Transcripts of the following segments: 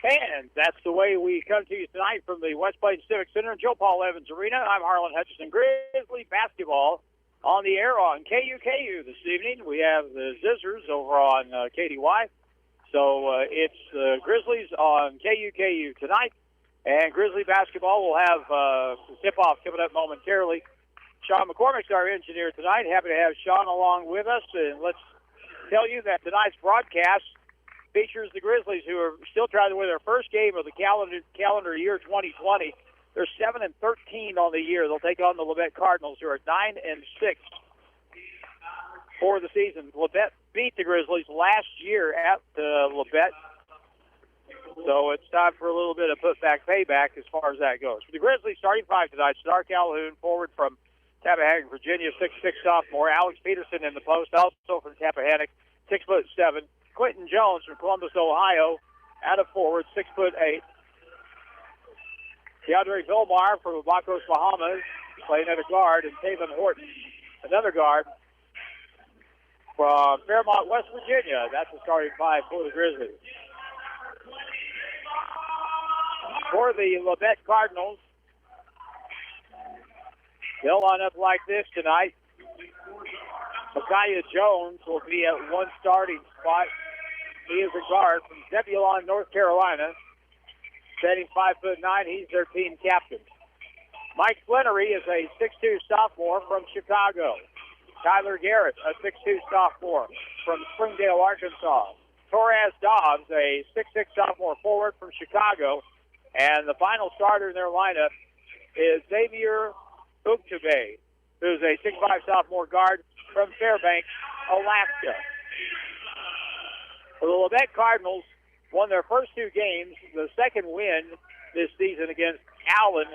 And that's the way we come to you tonight from the West Plains Civic Center and Joe Paul Evans Arena. I'm Harlan Hutchison. Grizzly basketball on the air on KUKU this evening. We have the Zizzers over on KDY. So it's the Grizzlies on KUKU tonight. And Grizzly basketball will have the tip-off coming up momentarily. Sean McCormick's our engineer tonight. Happy to have Sean along with us. And let's tell you that tonight's broadcast features the Grizzlies, who are still trying to win their first game of the calendar year 2020. They're 7-13 on the year. They'll take on the Labette Cardinals, who are 9-6 for the season. Labette beat the Grizzlies last year at Labette, so it's time for a little bit of putback payback as far as that goes. For the Grizzlies, starting five tonight: Star Calhoun, forward from Tappahannock, Virginia, 6'6" sophomore. Alex Peterson in the post, also from Tappahannock, 6'7". Quentin Jones from Columbus, Ohio, out of forward, 6'8". DeAndre Vilmar from Bacos, Bahamas, playing at a guard, and Taven Horton, another guard from Fairmont, West Virginia. That's the starting five for the Grizzlies. For the Labette Cardinals, they'll line up like this tonight. Micaiah Jones will be at one starting spot. He is a guard from Zebulon, North Carolina, standing 5'9". He's their team captain. Mike Flannery is a 6'2" sophomore from Chicago. Tyler Garrett, a 6'2" sophomore from Springdale, Arkansas. Torres Dobbs, a 6'6" sophomore forward from Chicago. And the final starter in their lineup is Xavier Uktube, who's a 6'5" sophomore guard from Fairbanks, Alaska. The Labette Cardinals won their first two games, the second win this season against Allen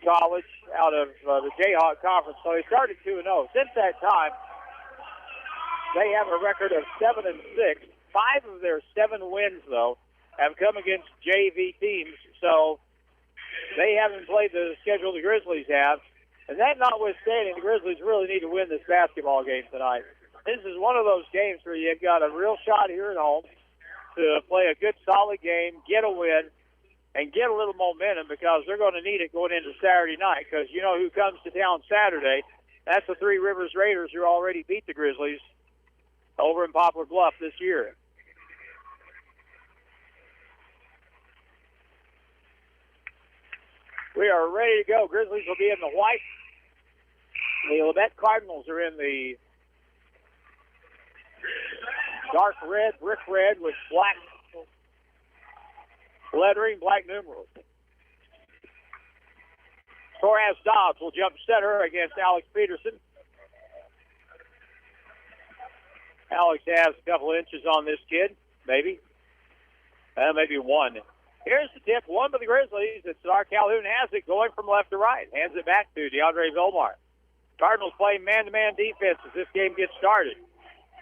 College out of the Jayhawk Conference. So they started 2-0. Since that time, they have a record of 7-6. 5 of their 7 wins, though, have come against JV teams. So they haven't played the schedule the Grizzlies have. And that notwithstanding, the Grizzlies really need to win this basketball game tonight. This is one of those games where you've got a real shot here at home to play a good, solid game, get a win, and get a little momentum, because they're going to need it going into Saturday night, because you know who comes to town Saturday. That's the Three Rivers Raiders, who already beat the Grizzlies over in Poplar Bluff this year. We are ready to go. Grizzlies will be in the white. The Labette Cardinals are in the dark red, brick red, with black lettering, black numerals. Torres Dobbs will jump center against Alex Peterson. Alex has a couple inches on this kid, maybe one. Here's the tip, one for the Grizzlies. It's Star Calhoun has it, going from left to right. Hands it back to DeAndre Vilmar. Cardinals playing man-to-man defense as this game gets started.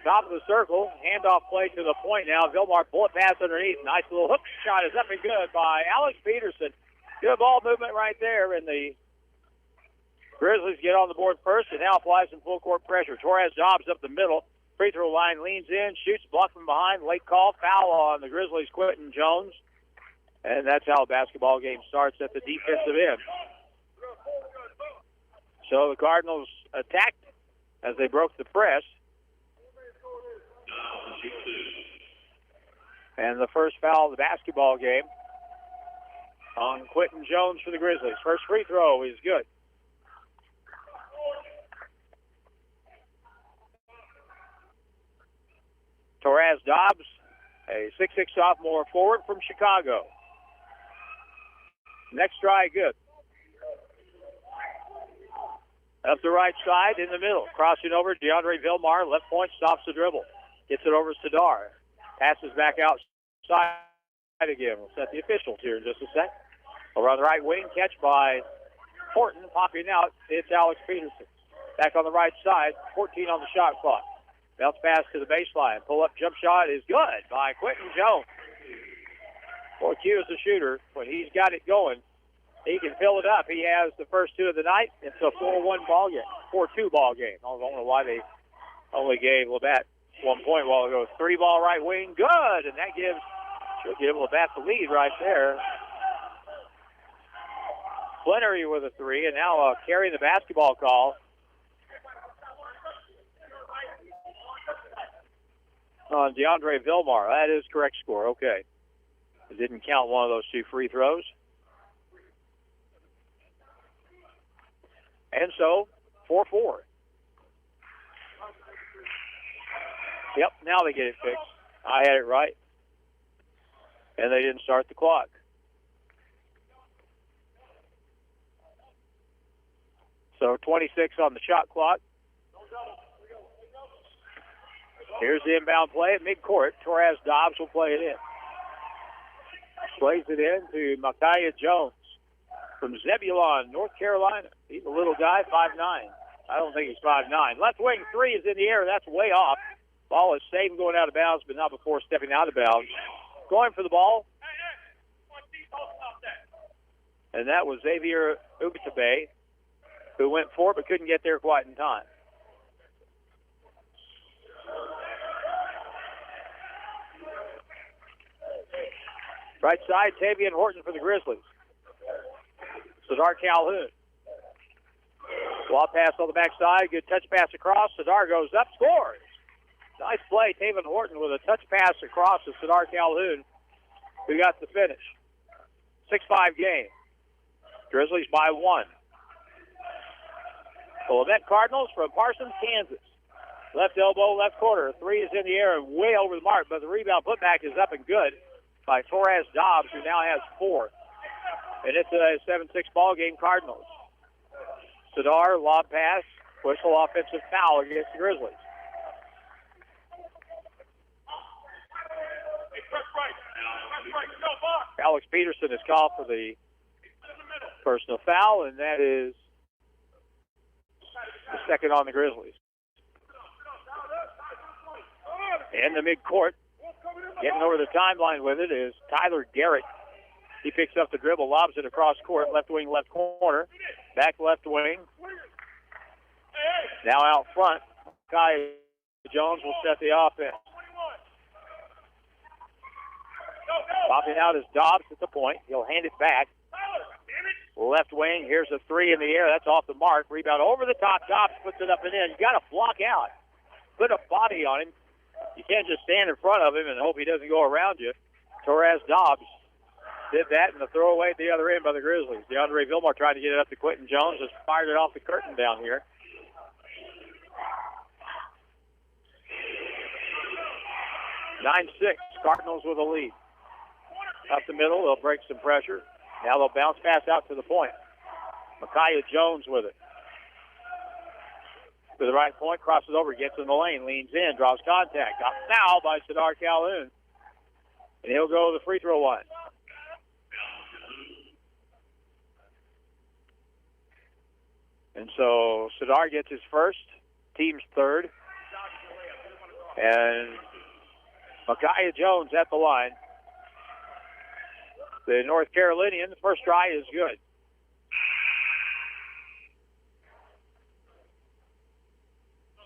Top of the circle, handoff play to the point now. Vilmar bullet pass underneath. Nice little hook shot is up and good by Alex Peterson. Good ball movement right there, and the Grizzlies get on the board first and now apply some full court pressure. Torres Dobbs up the middle. Free throw line, leans in, shoots, blocked from behind. Late call, foul on the Grizzlies' Quentin Jones. And that's how a basketball game starts, at the defensive end. So the Cardinals attacked as they broke the press. And the first foul of the basketball game on Quentin Jones for the Grizzlies. First free throw is good. Torres Dobbs, a 6'6" sophomore forward from Chicago. Next try, good. Up the right side, in the middle. Crossing over, DeAndre Vilmar, left point, stops the dribble. Gets it over Sadar. Passes back outside again. We'll set the officials here in just a sec. Over on the right wing, catch by Horton. Popping out, it's Alex Peterson. Back on the right side, 14 on the shot clock. Bounce pass to the baseline. Pull-up jump shot is good by Quentin Jones. Boy, Q is a shooter. When he's got it going, he can fill it up. He has the first two of the night. It's a 4-1 ball game, 4-2 ball game. I don't know why they only gave Labette 1 point while ago. 3-ball right wing, good, and that gives She'll give Labette the lead right there. Flannery with a 3, and now carrying the basketball call on DeAndre Vilmar. That is correct score. Okay. It didn't count one of those 2 free throws. And so, 4-4. Yep, now they get it fixed. I had it right. And they didn't start the clock. So 26 on the shot clock. Here's the inbound play at midcourt. Torres Dobbs will play it in. Plays it in to Micaiah Jones from Zebulon, North Carolina. He's a little guy, 5'9". I don't think he's 5'9". Left wing 3 is in the air. That's way off. Ball is safe going out of bounds, but not before stepping out of bounds. Going for the ball. And that was Xavier Ugatabe, who went for it but couldn't get there quite in time. Right side, Tavian Horton for the Grizzlies. Sadar Calhoun. Lob pass on the backside. Good touch pass across. Sadar goes up, scores. Nice play. Tavian Horton with a touch pass across to Sadar Calhoun, who got the finish. 6-5 game. Grizzlies by 1. The Labette Cardinals from Parsons, Kansas. Left elbow, left corner. 3 is in the air and way over the mark, but the rebound putback is up and good by Torres Dobbs, who now has 4. And it's a 7-6 ball game, Cardinals. Sadar, lob pass, whistle, offensive foul against the Grizzlies. Alex Peterson is called for the personal foul, and that is the second on the Grizzlies. In the midcourt, getting over the timeline with it is Tyler Garrett. He picks up the dribble, lobs it across court, left wing, left corner, back left wing. Now out front, Kai Jones will set the offense. Popping out is Dobbs at the point. He'll hand it back. Left wing, here's a 3 in the air. That's off the mark. Rebound over the top. Dobbs puts it up and in. You got to block out. Put a body on him. You can't just stand in front of him and hope he doesn't go around you. Torres Dobbs did that, and the throwaway at the other end by the Grizzlies. DeAndre Vilmar trying to get it up to Quentin Jones. Just fired it off the curtain down here. Nine 6, Cardinals with a lead. Up the middle, they'll break some pressure. Now they'll bounce pass out to the point. Micaiah Jones with it. To the right point, crosses over, gets in the lane, leans in, draws contact. Got fouled by Sadar Calhoun. And he'll go to the free throw line. And so Sadar gets his first, team's third. And Micaiah Jones at the line. The North Carolinian, the first try is good.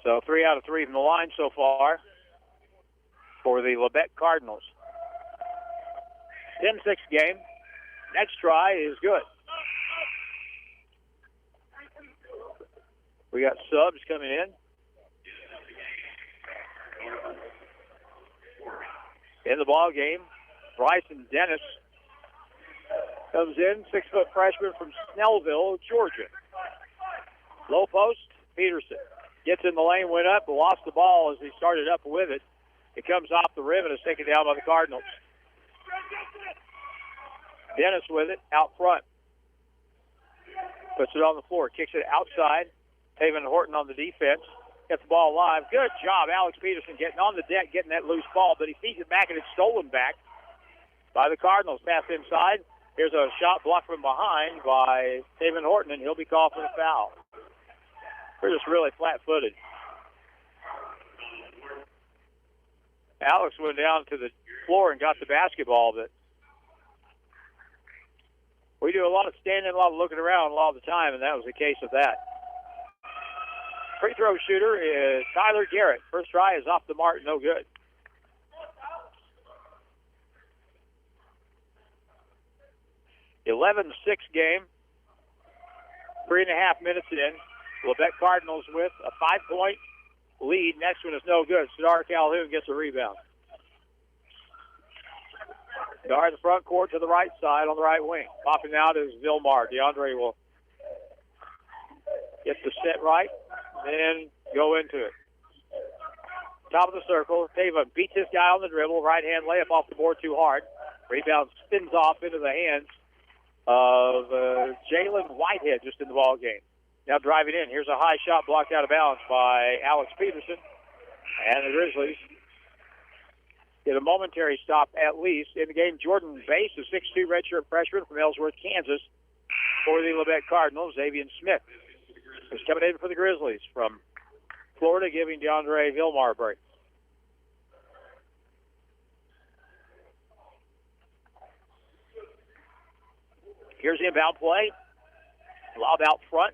So 3 out of 3 from the line so far for the Labette Cardinals. 10-6 game. Next try is good. We got subs coming in. In the ball game, Bryson Dennis comes in, 6-foot freshman from Snellville, Georgia. Low post, Peterson. Gets in the lane, went up, but lost the ball as he started up with it. It comes off the rim and is taken down by the Cardinals. Dennis with it, out front. Puts it on the floor, kicks it outside. Taven Horton on the defense. Gets the ball live. Good job, Alex Peterson getting on the deck, getting that loose ball, but he feeds it back and it's stolen back by the Cardinals. Pass inside. Here's a shot blocked from behind by Taven Horton, and he'll be called for the foul. They're just really flat-footed. Alex went down to the floor and got the basketball, but we do a lot of standing, a lot of looking around a lot of the time, and that was the case of that. Free throw shooter is Tyler Garrett. First try is off the mark, no good. 11-6 game. 3.5 minutes in. Labette Cardinals with a 5-point lead. Next one is no good. Sadar Calhoun gets a rebound. Sadar in the front court to the right side on the right wing. Popping out is Vilmar. DeAndre will get the set right, then go into it. Top of the circle. Taven beats this guy on the dribble. Right-hand layup off the board too hard. Rebound spins off into the hands of Jalen Whitehead just in the ball game. Now driving in. Here's a high shot blocked out of bounds by Alex Peterson. And the Grizzlies get a momentary stop at least in the game. Jordan Bass, a 6'2 redshirt freshman from Ellsworth, Kansas, for the Labette Cardinals. Xavier Smith is coming in for the Grizzlies from Florida, giving DeAndre Vilmar a break. Here's the inbound play. Lob out front.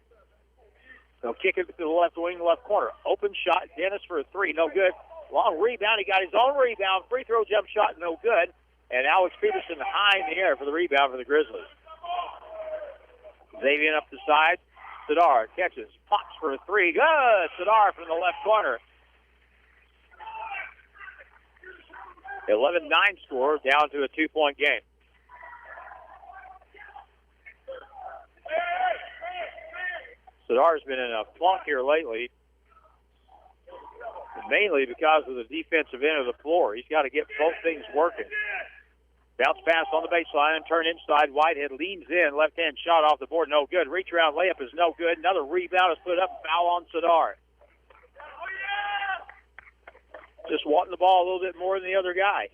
They'll kick it to the left wing, left corner. Open shot. Dennis for a three. No good. Long rebound. He got his own rebound. Free throw jump shot. No good. And Alex Peterson high in the air for the rebound for the Grizzlies. Xavier up the side. Sadar catches. Pops for a three. Good. Sadar from the left corner. 11-9 score, down to a 2-point game. Sadar's been in a funk here lately, mainly because of the defensive end of the floor. He's got to get both things working. Bounce pass on the baseline and turn inside. Whitehead leans in. Left-hand shot off the board. No good. Reach-around layup is no good. Another rebound is put up. Foul on Sadar. Just wanting the ball a little bit more than the other guy.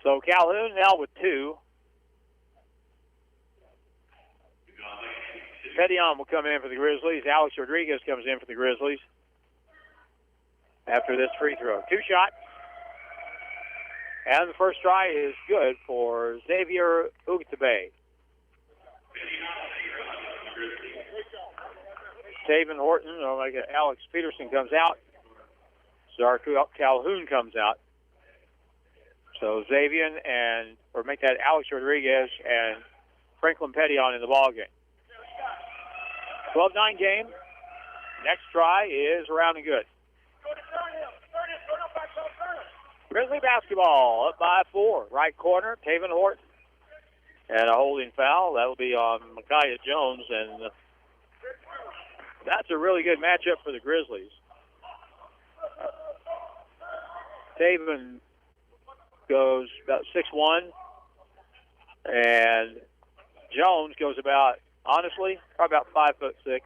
So Calhoun now with 2. Petion will come in for the Grizzlies. Alex Rodriguez comes in for the Grizzlies after this free throw. 2 shot. And the first try is good for Xavier Ugatabe. Taven Horton, Alex Peterson comes out. Sadar Calhoun comes out. So Xavier make that Alex Rodriguez and Franklin Petion in the ball game. 12-9 game. Next try is around and good. Grizzly basketball up by 4. Right corner, Taven Horton. And a holding foul. That'll be on Micaiah Jones. And that's a really good matchup for the Grizzlies. Taven goes about 6'1", and Jones goes about, honestly, probably about 5'6".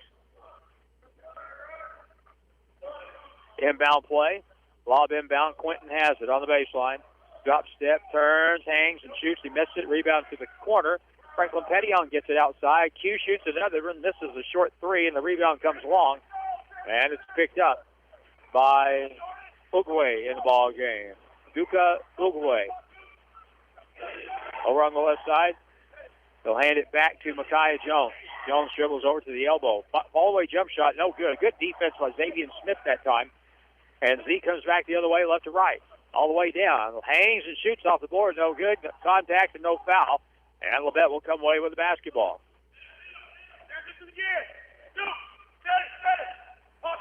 Inbound play. Lob inbound. Quentin has it on the baseline. Drop step, turns, hangs, and shoots. He missed it. Rebound to the corner. Franklin Petion gets it outside. Q shoots another, and this is a short 3, and the rebound comes long. And it's picked up by Ugwe in the ball game. Duka Ugwe. Over on the left side, they'll hand it back to Micaiah Jones. Jones dribbles over to the elbow. All-the-way jump shot, no good. Good defense by Xavier Smith that time. And Z comes back the other way, left to right. All the way down. Hangs and shoots off the board, no good. Contact and no foul. And Labette will come away with the basketball.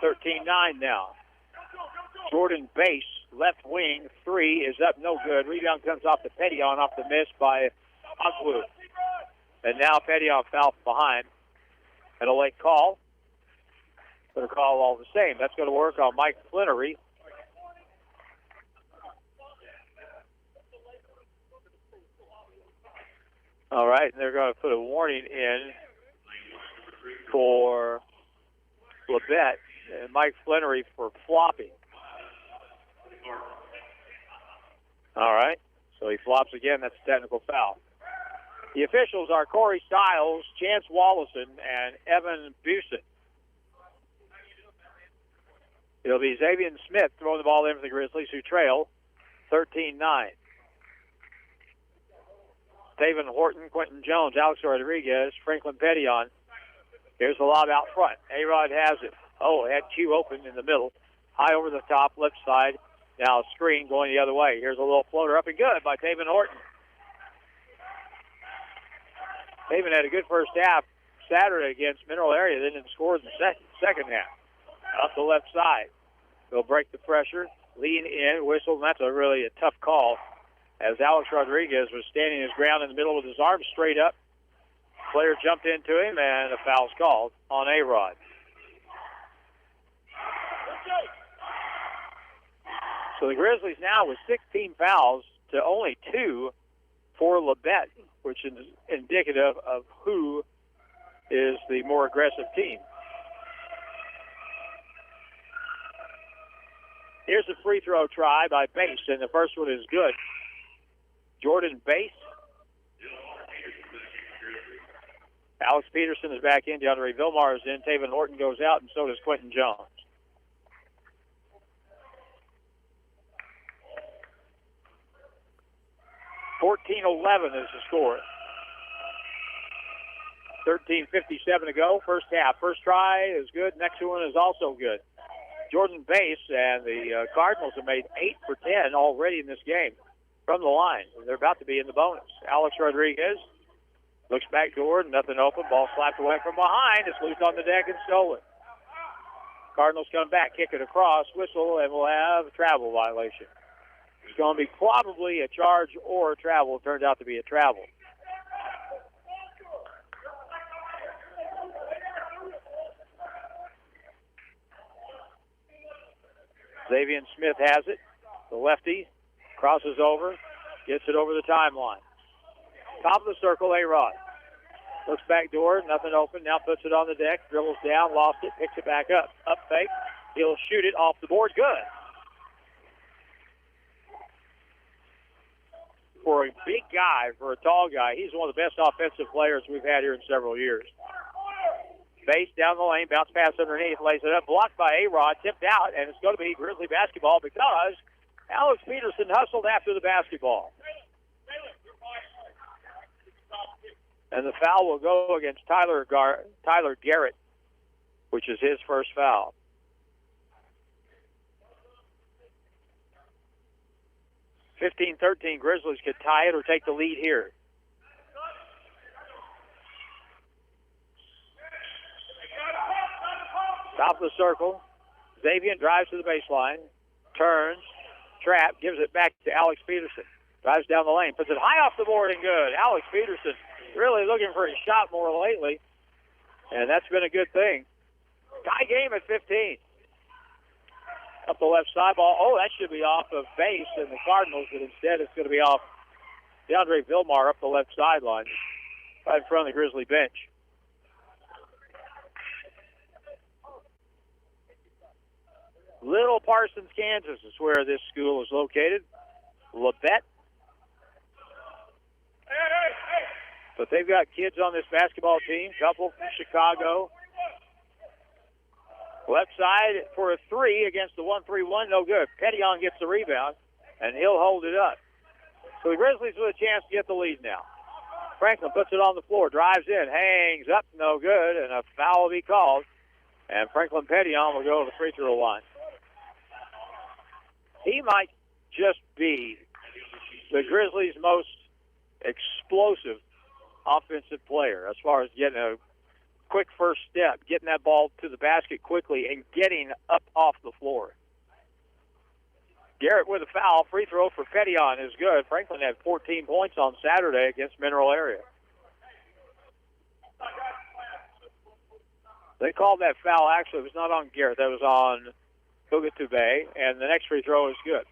13-9 now. Jordan Bass, left wing, 3 is up, no good. Rebound comes off the Petion, off the miss by Ogwu. And now Petion foul from behind. And a late call. But a call all the same. That's going to work on Mike Flannery. All right, and they're going to put a warning in for Labette and Mike Flannery for flopping. All right, so he flops again. That's a technical foul. The officials are Corey Stiles, Chance Wallison, and Evan Busett. It'll be Xavier Smith throwing the ball in for the Grizzlies, who trail 13-9. Taven Horton, Quentin Jones, Alex Rodriguez, Franklin Petion. Here's the lob out front. A-Rod has it. Oh, had Q open in the middle. High over the top, left side. Now a screen going the other way. Here's a little floater up and good by Taven Horton. Taven had a good first half Saturday against Mineral Area, then didn't score in the second half. Up the left side. They'll break the pressure, lean in, whistle, and that's really a tough call as Alex Rodriguez was standing his ground in the middle with his arms straight up. Player jumped into him, and a foul's called on A-Rod. So the Grizzlies now with 16 fouls to only 2 for Labette, which is indicative of who is the more aggressive team. Here's a free throw try by Bass, and the first one is good. Jordan Bass. Alex Peterson is back in. DeAndre Vilmar is in. Taven Horton goes out, and so does Quentin Jones. (14-11) is the score. 13:57 to go. First half. First try is good. Next one is also good. Jordan Bass and the Cardinals have made 8 for 10 already in this game from the line. They're about to be in the bonus. Alex Rodriguez looks back toward, nothing open. Ball slapped away from behind. It's loose on the deck and stolen. Cardinals come back, kick it across, whistle, and we'll have a travel violation. It's going to be probably a charge or a travel. It turns out to be a travel. Xavier Smith has it. The lefty crosses over, gets it over the timeline. Top of the circle, A-Rod. Looks back door, nothing open. Now puts it on the deck, dribbles down, lost it, picks it back up. Up fake. He'll shoot it off the board. Good. For a big guy, for a tall guy, he's one of the best offensive players we've had here in several years. Base down the lane, bounce pass underneath, lays it up, blocked by A-Rod, tipped out, and it's going to be Grizzly basketball because Alex Peterson hustled after the basketball. And the foul will go against Tyler Garrett, which is his first foul. (15-13), Grizzlies could tie it or take the lead here. Top of the circle. Xavier drives to the baseline, turns, trap, gives it back to Alex Peterson. Drives down the lane, puts it high off the board and good. Alex Peterson really looking for his shot more lately, and that's been a good thing. Tie game at 15. Up the left side ball. Oh, that should be off of base and the Cardinals, but instead it's going to be off DeAndre Vilmar up the left sideline, right in front of the Grizzly bench. Little Parsons, Kansas is where this school is located. Labette. But they've got kids on this basketball team, couple from Chicago. Left side for a three against the 1-3-1, no good. Pettyon gets the rebound, and he'll hold it up. So the Grizzlies with a chance to get the lead now. Franklin puts it on the floor, drives in, hangs up, no good, and a foul will be called. And Franklin Pettyon will go to the free throw line. He might just be the Grizzlies' most explosive offensive player as far as getting a quick first step, getting that ball to the basket quickly, and getting up off the floor. Garrett with a foul. Free throw for Pettyon is good. Franklin had 14 points on Saturday against Mineral Area. They called that foul. Actually, it was not on Garrett. That was on Hugatube, and the next free throw is good.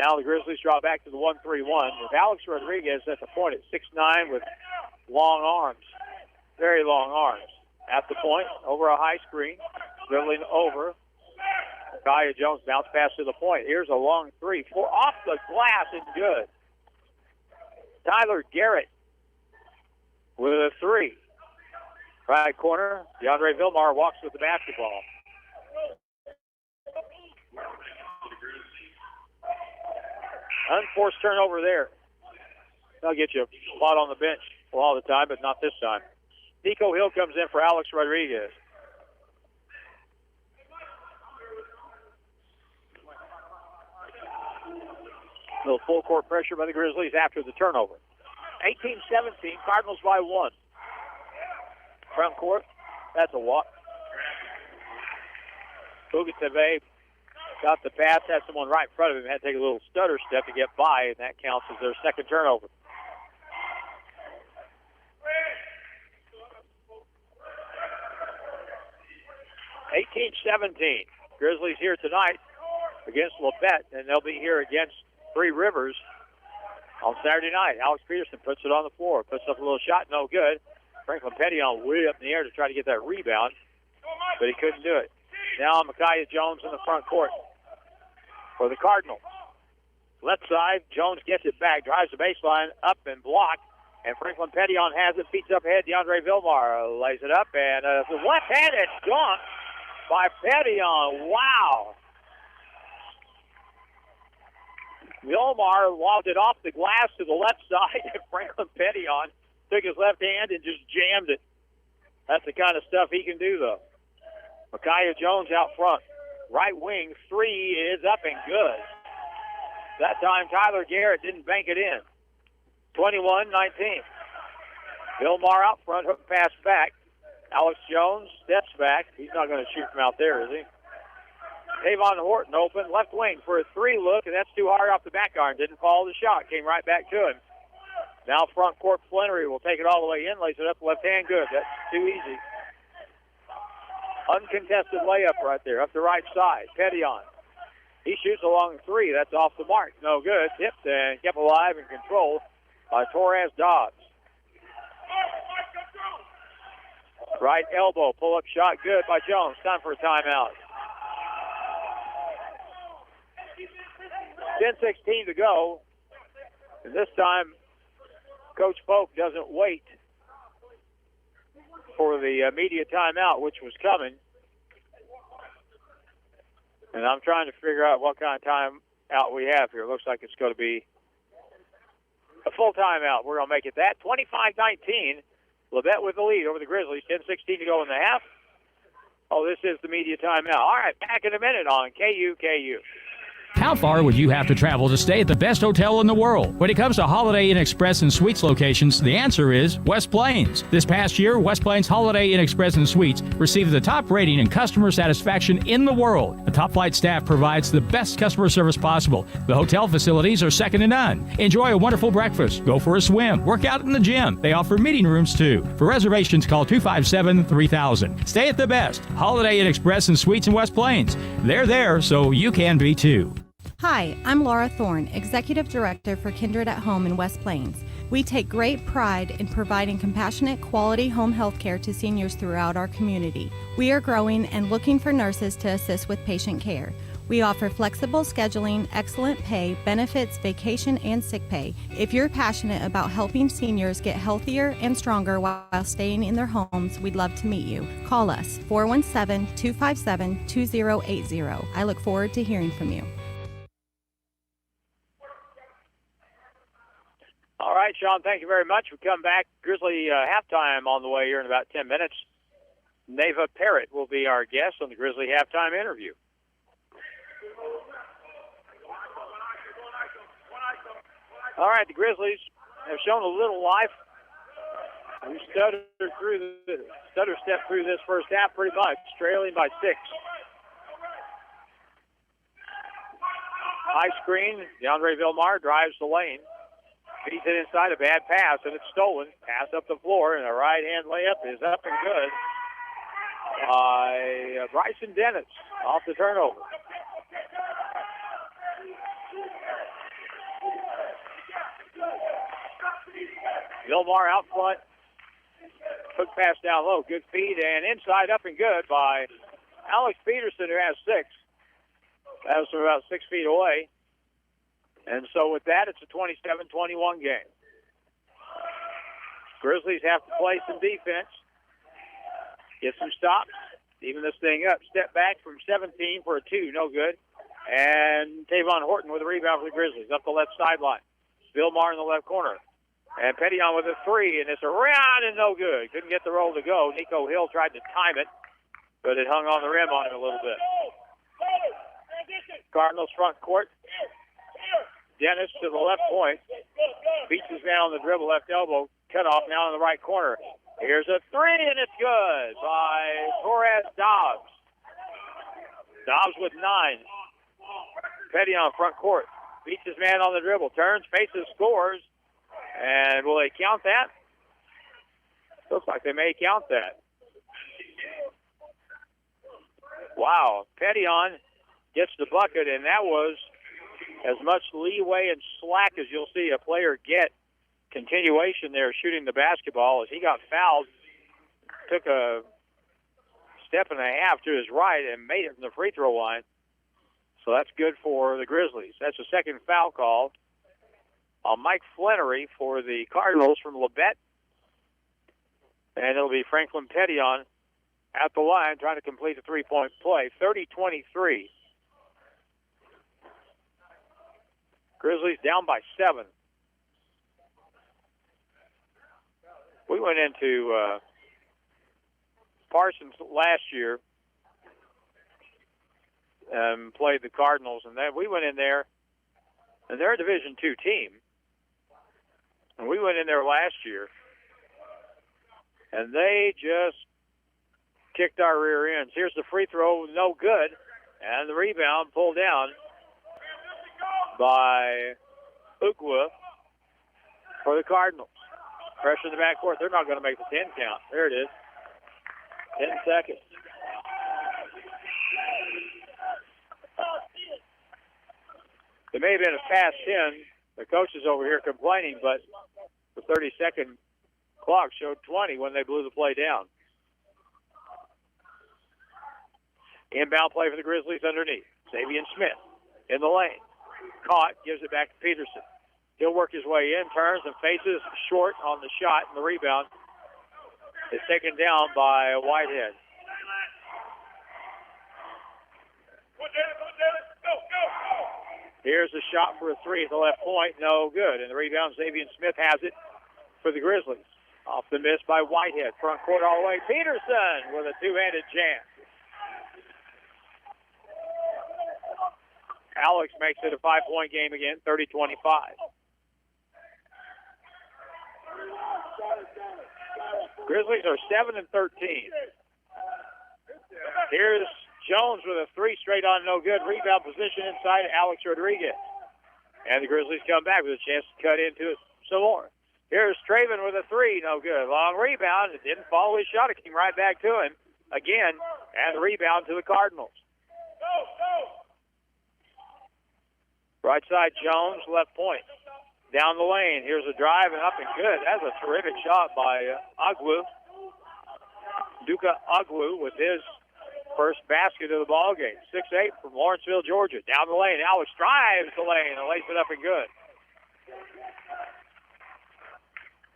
Now the Grizzlies drop back to the 1-3-1 with Alex Rodriguez at the point at 6'9" with long arms, very long arms. At the point, over a high screen, dribbling over. Kaya Jones bounce pass to the point. Here's a long 3, 4 off the glass and good. Tyler Garrett with a 3. Right corner, DeAndre Vilmar walks with the basketball. Unforced turnover there. They'll get you a spot on the bench all the time, but not this time. Nico Hill comes in for Alex Rodriguez. A little full court pressure by the Grizzlies after the turnover. 18-17, Cardinals by 1. Front court, that's a walk. Fugatebe got the pass, had someone right in front of him, had to take a little stutter step to get by, and that counts as their second turnover. (18-17). Grizzlies here tonight against Labette, and they'll be here against Three Rivers on Saturday night. Alex Peterson puts it on the floor, puts up a little shot, no good. Franklin Pettion way up in the air to try to get that rebound, but he couldn't do it. Now Micaiah Jones in the front court for the Cardinals. Left side, Jones gets it back, drives the baseline, up and blocked, and Franklin Pettion has it, feet up ahead. DeAndre Vilmar lays it up, and the left-handed dunk by Pettion. Wow. Vilmar lobbed it off the glass to the left side, and Franklin Pettion took his left hand and just jammed it. That's the kind of stuff he can do, though. Micaiah Jones out front. Right wing, three is up and good. That time, Tyler Garrett didn't bank it in. 21-19. Vilmar out front, hook pass back. Alex Jones steps back. He's not going to shoot from out there, is he? Tavon Horton open, left wing for a three look, and that's too hard off the back iron. Didn't follow the shot. Came right back to him. Now front court, Flannery will take it all the way in, lays it up left hand, good. That's too easy. Uncontested layup right there, up the right side. Pettion. He shoots along three. That's off the mark. No good. Tipped and kept alive and controlled by Torres Dobbs. Right elbow, pull-up shot, good by Jones. Time for a timeout. 10:16 to go. And this time, Coach Polk doesn't wait for the media timeout, which was coming. And I'm trying to figure out what kind of timeout we have here. Looks like it's going to be a full timeout. We're going to make it that. 25-19. Labette with the lead over the Grizzlies. 10:16 to go in the half. Oh, this is the media timeout. All right, back in a minute on KUKU. How far would you have to travel to stay at the best hotel in the world? When it comes to Holiday Inn Express and Suites locations, the answer is West Plains. This past year, West Plains Holiday Inn Express and Suites received the top rating in customer satisfaction in the world. The top flight staff provides the best customer service possible. The hotel facilities are second to none. Enjoy a wonderful breakfast, go for a swim, work out in the gym. They offer meeting rooms too. For reservations, call 257-3000. Stay at the best. Holiday Inn Express and Suites in West Plains. They're there, so you can be too. Hi, I'm Laura Thorne, Executive Director for Kindred at Home in West Plains. We take great pride in providing compassionate, quality home health care to seniors throughout our community. We are growing and looking for nurses to assist with patient care. We offer flexible scheduling, excellent pay, benefits, vacation, and sick pay. If you're passionate about helping seniors get healthier and stronger while staying in their homes, we'd love to meet you. Call us, 417-257-2080. I look forward to hearing from you. All right, Sean, thank you very much. We come back. Grizzly halftime on the way here in about 10 minutes. Neva Parrott will be our guest on the Grizzly halftime interview. All right, the Grizzlies have shown a little life. We stutter step through this first half pretty much, trailing by 6. High screen, DeAndre Vilmar drives the lane. Feeds it inside, a bad pass, and it's stolen. Pass up the floor, and a right-hand layup is up and good by Bryson Dennis off the turnover. Vilmar out front. Hook pass down low. Good feed, and inside up and good by Alex Peterson, who has 6. That was from about 6 feet away. And so with that, it's a 27-21 game. Grizzlies have to play some defense, get some stops, even this thing up. Step back from 17 for a 2, no good. And Tavon Horton with a rebound for the Grizzlies up the left sideline. Vilmar in the left corner. And Pettion with a 3, and it's around and no good. Couldn't get the roll to go. Nico Hill tried to time it, but it hung on the rim on him a little bit. Cardinals front court. Dennis to the left point. Beats his man on the dribble, left elbow. Cut off now in the right corner. Here's a three, and it's good by Torres Dobbs. Dobbs with 9. Petty on front court. Beats his man on the dribble. Turns, faces, scores. And will they count that? Looks like they may count that. Wow. Petty on gets the bucket, and that was as much leeway and slack as you'll see a player get. Continuation there shooting the basketball as he got fouled. Took a step and a half to his right and made it from the free throw line. So that's good for the Grizzlies. That's the second foul call on Mike Flannery for the Cardinals from Labette. And it'll be Franklin Petty on at the line trying to complete a three-point play. 30-23. Grizzlies down by 7. We went into Parsons last year and played the Cardinals, and then we went in there, and they're a Division II team. And we went in there last year, and they just kicked our rear ends. Here's the free throw, no good, and the rebound pulled down by Ukwa for the Cardinals. Pressure in the backcourt. They're not going to make the 10 count. There it is. 10 seconds. It may have been a fast 10. The coach is over here complaining, but the 30-second clock showed 20 when they blew the play down. Inbound play for the Grizzlies underneath. Xavier Smith in the lane. Caught, gives it back to Peterson. He'll work his way in, turns and faces short on the shot, and the rebound is taken down by Whitehead. Here's a shot for a three at the left point. No good. And the rebound, Xavier Smith has it for the Grizzlies. Off the miss by Whitehead. Front court all the way. Peterson with a two-handed jam. Alex makes it a 5-point game again, 30-25. Grizzlies are 7-13. Here's Jones with a three straight on, no good. Rebound position inside Alex Rodriguez. And the Grizzlies come back with a chance to cut into it some more. Here's Traven with a three, no good. Long rebound. It didn't follow his shot. It came right back to him again. And the rebound to the Cardinals. Right side Jones, left point. Down the lane. Here's a drive and up and good. That's a terrific shot by Agwu. Duka Agwu with his first basket of the ball game. 6'8" from Lawrenceville, Georgia. Down the lane. Alex drives the lane and lays it up and good.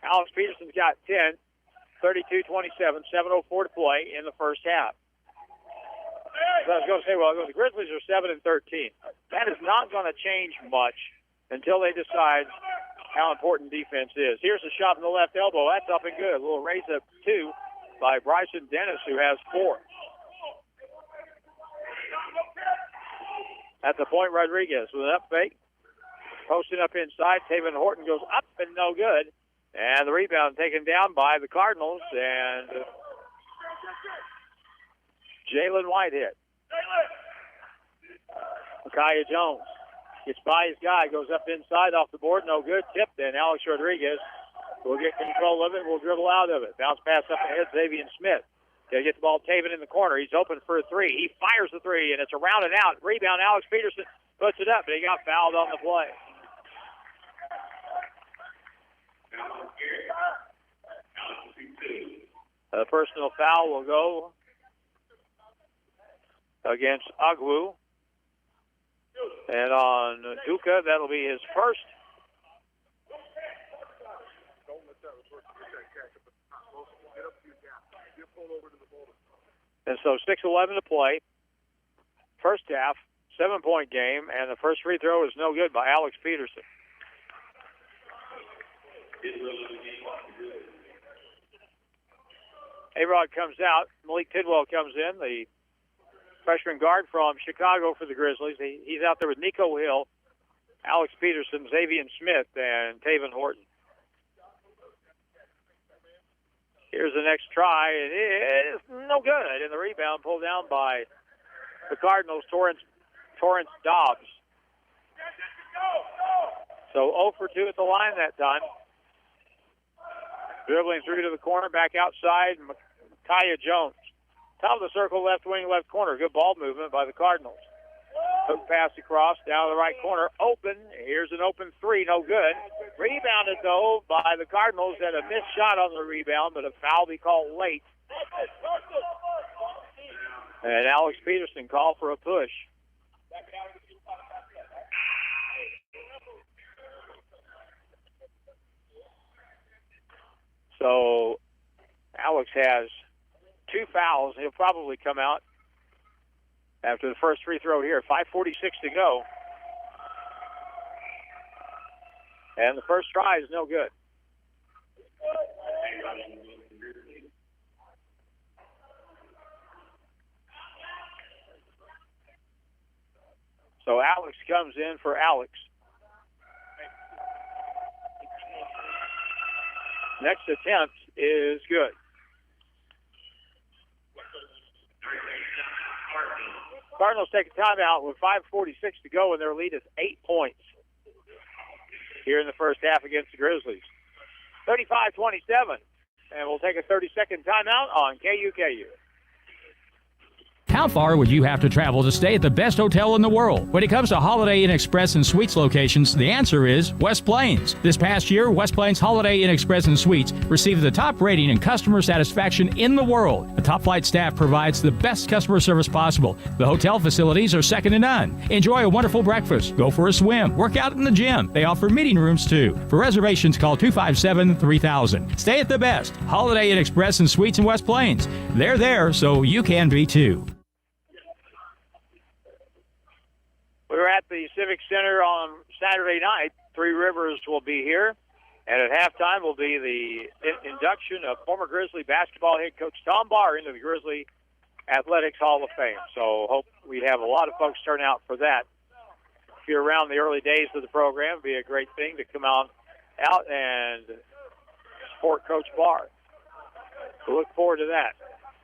Alex Peterson's got 10. 32-27. 7:04 to play in the first half. So I was going to say, well, the Grizzlies are 7-13. That is not going to change much until they decide how important defense is. Here's a shot from the left elbow. That's up and good. A little raise up two by Bryson Dennis, who has 4. At the point, Rodriguez with an up fake. Posting up inside. Taven Horton goes up and no good. And the rebound taken down by the Cardinals and Jalen Whitehead. Micaiah Jones gets by his guy, goes up inside off the board, no good. Tipped in. Alex Rodriguez will get control of it, will dribble out of it. Bounce pass up ahead, Xavier Smith. He'll get the ball, Taven in the corner. He's open for a three. He fires the three, and it's a round and out. Rebound, Alex Peterson puts it up, but he got fouled on the play. A personal foul will go against Agwu. And on Duka, that'll be his first. And so 6:11 to play. First half, 7-point game, and the first free throw is no good by Alex Peterson. A-Rod comes out. Malik Tidwell comes in, the freshman guard from Chicago for the Grizzlies. He's out there with Nico Hill Alex Peterson, Xavier Smith, and Taven Horton. Here's the next try, and it is no good. And the rebound pulled down by the Cardinals, Torrance Dobbs. So 0 for 2 at the line that time. Dribbling through to the corner, back outside, Micaiah Jones. Top of the circle, left wing, left corner. Good ball movement by the Cardinals. Hook pass across, down to the right corner, open. Here's an open three, no good. Rebounded, though, by the Cardinals. Had a missed shot on the rebound, but a foul be called late. And Alex Peterson called for a push. So Alex has 2 fouls. He'll probably come out after the first free throw here. 5:46 to go. And the first try is no good. So Alex comes in for Alex. Next attempt is good. Cardinals take a timeout with 5:46 to go, and their lead is 8 points here in the first half against the Grizzlies. 35-27, and we'll take a 30-second timeout on KUKU. How far would you have to travel to stay at the best hotel in the world? When it comes to Holiday Inn Express and Suites locations, the answer is West Plains. This past year, West Plains Holiday Inn Express and Suites received the top rating in customer satisfaction in the world. The top flight staff provides the best customer service possible. The hotel facilities are second to none. Enjoy a wonderful breakfast, go for a swim, work out in the gym. They offer meeting rooms too. For reservations, call 257-3000. Stay at the best Holiday Inn Express and Suites in West Plains. They're there, so you can be too. We were at the Civic Center on Saturday night. Three Rivers will be here. And at halftime will be the induction of former Grizzly basketball head coach Tom Barr into the Grizzly Athletics Hall of Fame. So hope we have a lot of folks turn out for that. If you're around the early days of the program, it'd be a great thing to come out and support Coach Barr. So look forward to that.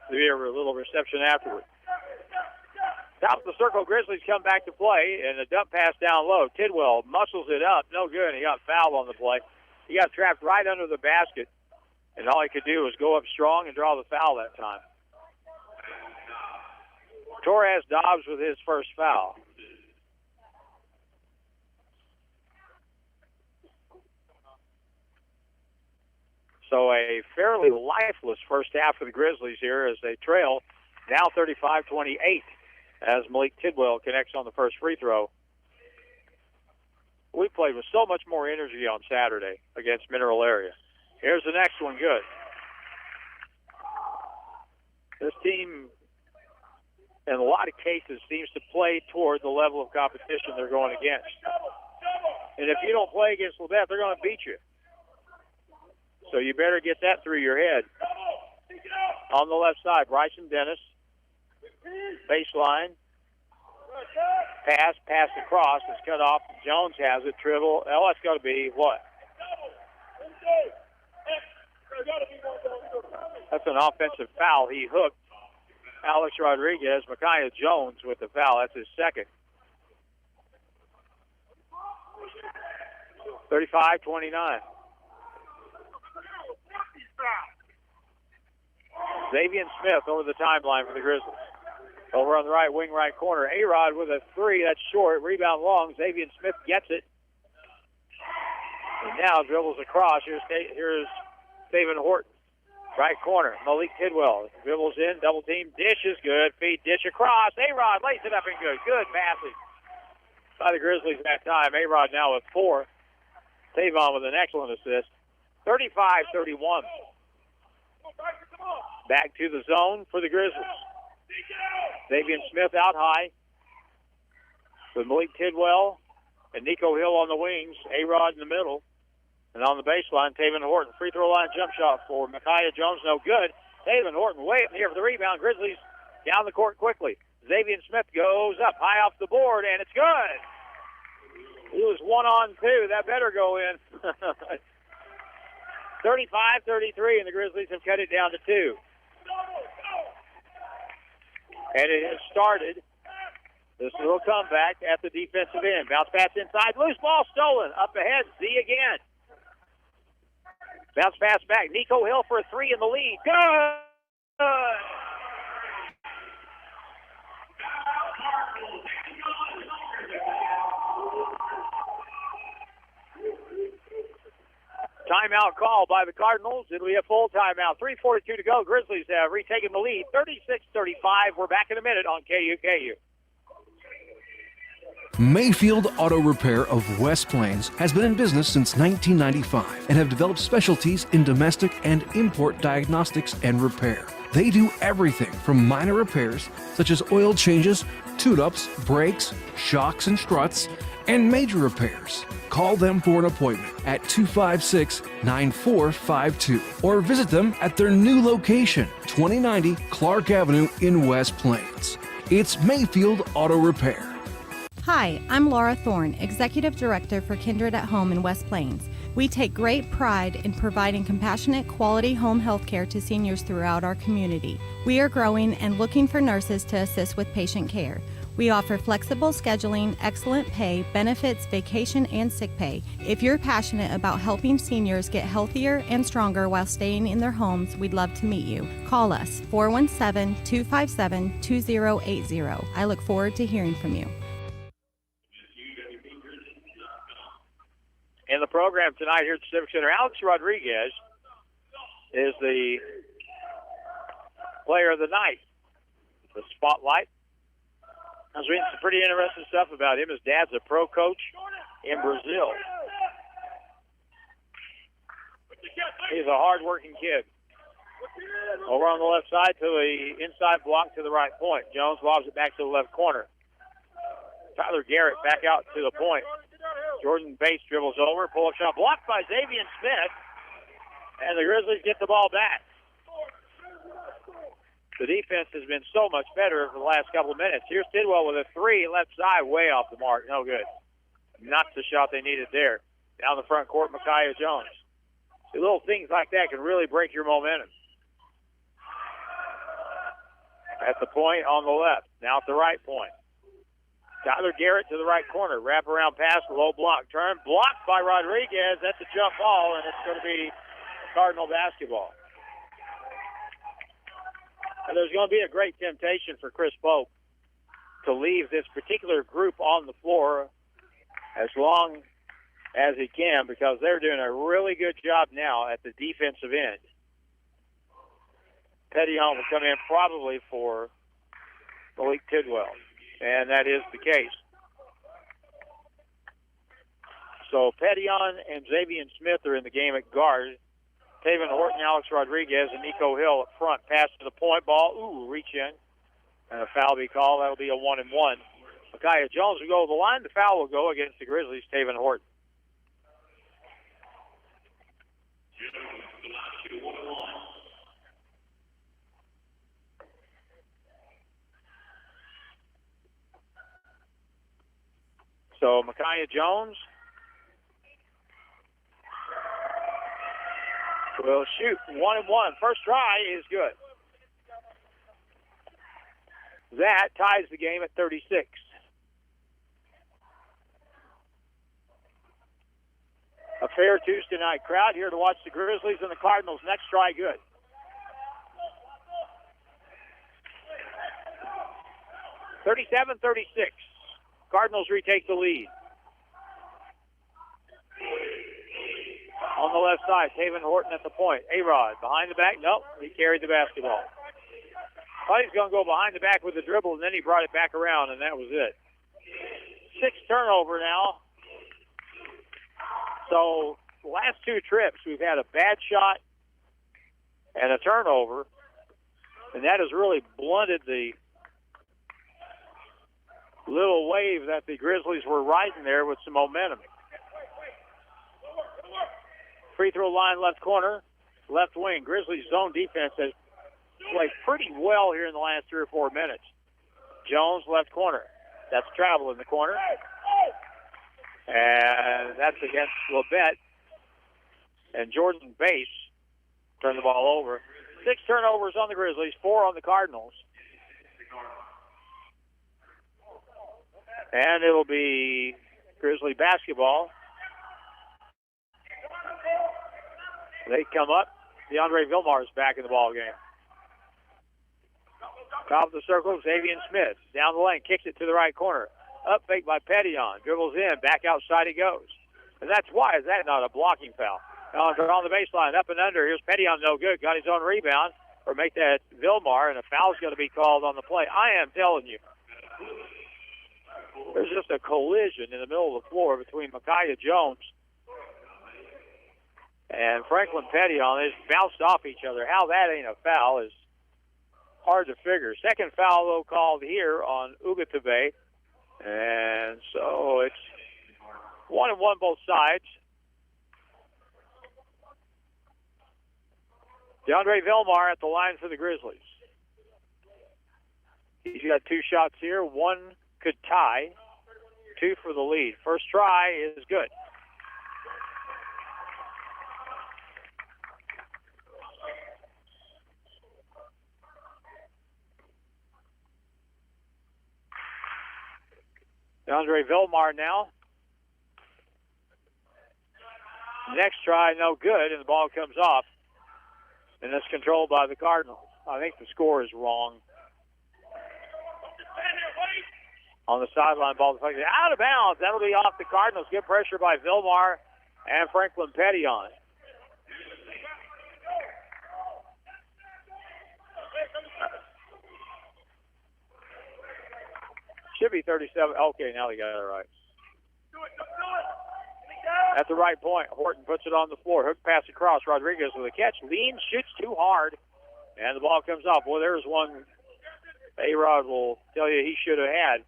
There'll be a little reception afterwards. Top of the circle, Grizzlies come back to play, and a dump pass down low. Tidwell muscles it up. No good. He got fouled on the play. He got trapped right under the basket, and all he could do was go up strong and draw the foul that time. Torres Dobbs with his first foul. So a fairly lifeless first half for the Grizzlies here as they trail, now 35-28. As Malik Tidwell connects on the first free throw. We played with so much more energy on Saturday against Mineral Area. Here's the next one, good. This team, in a lot of cases, seems to play toward the level of competition they're going against. And if you don't play against Labette, they're going to beat you. So you better get that through your head. On the left side, Bryson Dennis. Baseline. Pass across. It's cut off. Jones has it. Dribble. Oh, that's got to be what? That's an offensive foul. He hooked Alex Rodriguez. Micaiah Jones with the foul. That's his second. 35-29. Xavier Smith over the timeline for the Grizzlies. Over on the right wing, right corner. A-Rod with a three. That's short. Rebound long. Xavier Smith gets it. And now dribbles across. Here's Taven Horton. Right corner. Malik Tidwell dribbles in. Double team. Dish is good. Feed dish across. A-Rod lays it up and good. Good passing by the Grizzlies that time. A-Rod now with 4. Tavon with an excellent assist. 35-31. Back to the zone for the Grizzlies. Xavier Smith out high with Malik Tidwell and Nico Hill on the wings. A-Rod in the middle. And on the baseline, Taven Horton. Free throw line jump shot for Micaiah Jones. No good. Taven Horton way up here for the rebound. Grizzlies down the court quickly. Xavier Smith goes up high off the board, and it's good. He was 1-on-2. That better go in. 35-33, and the Grizzlies have cut it down to 2. And it has started this little comeback at the defensive end. Bounce pass inside. Loose ball stolen. Up ahead. Z again. Bounce pass back. Nico Hill for a 3 in the lead. Good. Timeout call by the Cardinals. It'll be a full timeout. 3:42 to go. Grizzlies have retaken the lead. 36-35. We're back in a minute on KUKU. Mayfield Auto Repair of West Plains has been in business since 1995 and have developed specialties in domestic and import diagnostics and repair. They do everything from minor repairs such as oil changes, tune-ups, brakes, shocks and struts, and major repairs. Call them for an appointment at 256-9452 or visit them at their new location, 2090 Clark Avenue in West Plains. It's Mayfield Auto Repair. Hi, I'm Laura Thorne, Executive Director for Kindred at Home in West Plains. We take great pride in providing compassionate, quality home health care to seniors throughout our community. We are growing and looking for nurses to assist with patient care. We offer flexible scheduling, excellent pay, benefits, vacation, and sick pay. If you're passionate about helping seniors get healthier and stronger while staying in their homes, we'd love to meet you. Call us, 417-257-2080. I look forward to hearing from you. In the program tonight here at the Civic Center, Alex Rodriguez is the player of the night. The spotlight. I was reading some pretty interesting stuff about him. His dad's a pro coach in Brazil. He's a hard-working kid. Over on the left side to the inside block to the right point. Jones lobs it back to the left corner. Tyler Garrett back out to the point. Jordan Bates dribbles over, pull-up shot blocked by Xavier Smith, and the Grizzlies get the ball back. The defense has been so much better for the last couple of minutes. Here's Tidwell with a 3, left side, way off the mark. No good. Not the shot they needed there. Down the front court, Micaiah Jones. See, little things like that can really break your momentum. At the point on the left. Now at the right point. Tyler Garrett to the right corner. Wrap around pass, low block. Turn, blocked by Rodriguez. That's a jump ball, and it's going to be Cardinal basketball. And there's going to be a great temptation for Chris Pope to leave this particular group on the floor as long as he can, because they're doing a really good job now at the defensive end. Petillon will come in probably for Malik Tidwell, and that is the case. So Petillon and Xavier Smith are in the game at guard. Taven Horton, Alex Rodriguez, and Nico Hill up front. Pass to the point ball. Ooh, reach in. And a foul be called. That'll be a 1-and-1. Micaiah Jones will go to the line. The foul will go against the Grizzlies, Taven Horton. So Micaiah Jones will shoot 1-and-1. First try is good. That ties the game at 36. A fair Tuesday night crowd here to watch the Grizzlies and the Cardinals. Next try good. (37-36). Cardinals retake the lead. On the left side, Taven Horton at the point. A-Rod behind the back. Nope, he carried the basketball. Thought he was going to go behind the back with the dribble, and then he brought it back around, and that was it. 6 turnover now. So the last 2 trips, we've had a bad shot and a turnover, and that has really blunted the little wave that the Grizzlies were riding there with some momentum. Free throw line left corner, left wing. Grizzlies zone defense has played pretty well here in the last 3 or 4 minutes. Jones left corner. That's travel in the corner. And that's against Labette. And Jordan Bass turned the ball over. 6 turnovers on the Grizzlies, 4 on the Cardinals. And it'll be Grizzly basketball. They come up. DeAndre Vilmar is back in the ball game. Top of the circle, Xavier Smith. Down the lane, kicks it to the right corner. Up fake by Petillon. Dribbles in, back outside he goes. And that's why. Is that not a blocking foul? On the baseline, up and under. Here's Petillon, no good. Got his own rebound. Or make that Vilmar, and a foul's going to be called on the play. I am telling you. There's just a collision in the middle of the floor between Micaiah Jones and Franklin Petillon. They just bounced off each other. How that ain't a foul is hard to figure. Second foul, though, called here on Ugatabe. And so it's 1-1 both sides. DeAndre Vilmar at the line for the Grizzlies. He's got 2 shots here. 1 could tie. 2 for the lead. First try is good. DeAndre Vilmar now. Next try, no good, and the ball comes off. And it's controlled by the Cardinals. I think the score is wrong. On the sideline, ball deflected out of bounds. That'll be off the Cardinals. Good pressure by Vilmar and Franklin Petillon. Should be 37. Okay, now they got it right. At the right point, Horton puts it on the floor. Hook pass across. Rodriguez with a catch. Leans, shoots too hard, and the ball comes off. Well, there's one A-Rod will tell you he should have had.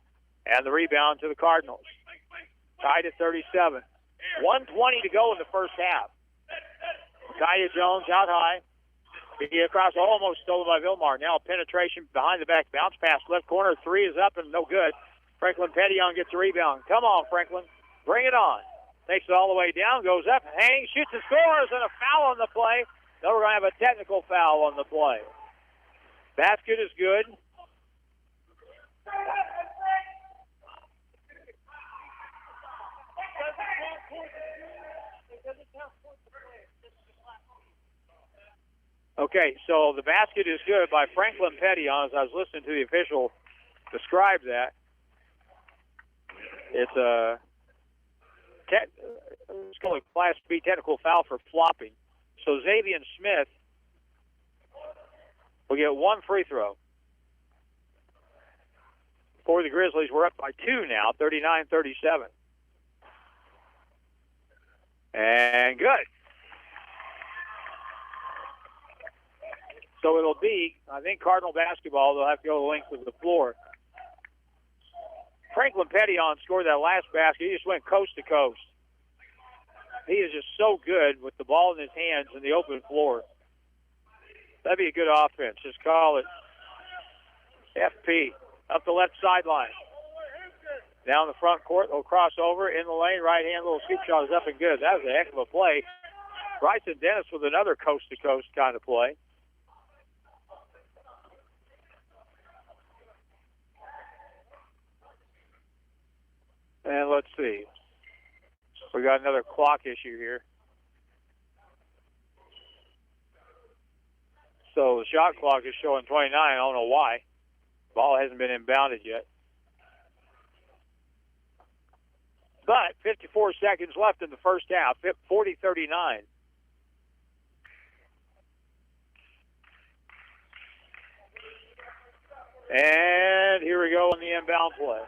And the rebound to the Cardinals. Tied at 37. 1:20 to go in the first half. Micaiah Jones out high. He across, almost stolen by Vilmar. Now penetration behind the back. Bounce pass left corner. 3 is up and no good. Franklin Petillon gets a rebound. Come on, Franklin. Bring it on. Takes it all the way down. Goes up. Hangs. Shoots and scores. And a foul on the play. Now we're going to have a technical foul on the play. Basket is good. Okay, so the basket is good by Franklin Petillon. As I was listening to the official describe that, it's called a Class B technical foul for flopping. So Xavier Smith will get 1 free throw. For the Grizzlies, we're up by 2 now, 39-37. And good. So it'll be, I think, Cardinal basketball. They'll have to go the length of the floor. Franklin Petillon scored that last basket. He just went coast to coast. He is just so good with the ball in his hands in the open floor. That'd be a good offense. Just call it FP. Up the left sideline. Down the front court, they'll cross over in the lane. Right-hand little scoop shot is up and good. That was a heck of a play. Bryson Dennis with another coast-to-coast kind of play. And let's see. We got another clock issue here. So the shot clock is showing 29. I don't know why. Ball hasn't been inbounded yet. But 54 seconds left in the first half, 40-39. And here we go on the inbound play.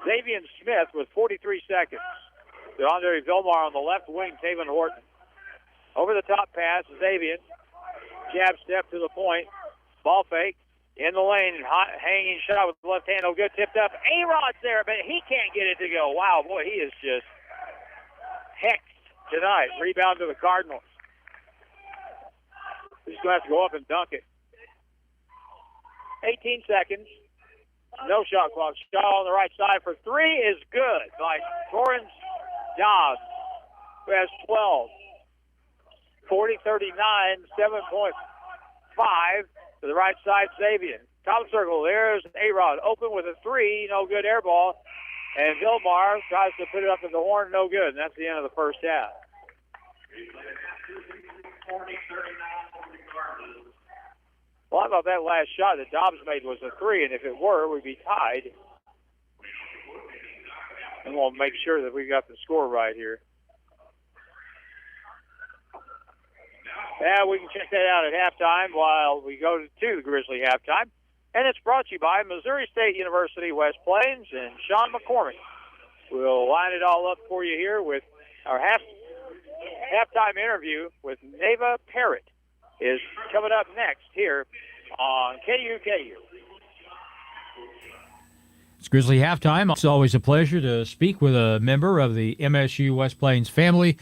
Xavier Smith with 43 seconds. DeAndre Vilmar on the left wing, Taven Horton. Over the top pass, Xavier. Jab step to the point. Ball fake. In the lane, hanging shot with the left hand. No good. Tipped up. A-Rod's there, but he can't get it to go. Wow, boy, he is just hexed tonight. Rebound to the Cardinals. He's going to have to go up and dunk it. 18 seconds. No shot clock. Shot on the right side for three is good by Torrance Dobbs, who has 12. 40-39, 7.5 to the right side, Xavier. Top circle, there's A-Rod open with a three, no good air ball. And Vilmar tries to put it up at the horn, no good. And that's the end of the first half. Well, I thought that last shot that Dobbs made was a three, and if it were, we'd be tied. And we'll make sure that we got the score right here. Yeah, we can check that out at halftime while we go to the Grizzly halftime. And it's brought to you by Missouri State University West Plains, and Sean McCormick will line it all up for you here with our halftime interview with Neva Parrott is coming up next here on KUKU. It's Grizzly halftime. It's always a pleasure to speak with a member of the MSU West Plains family.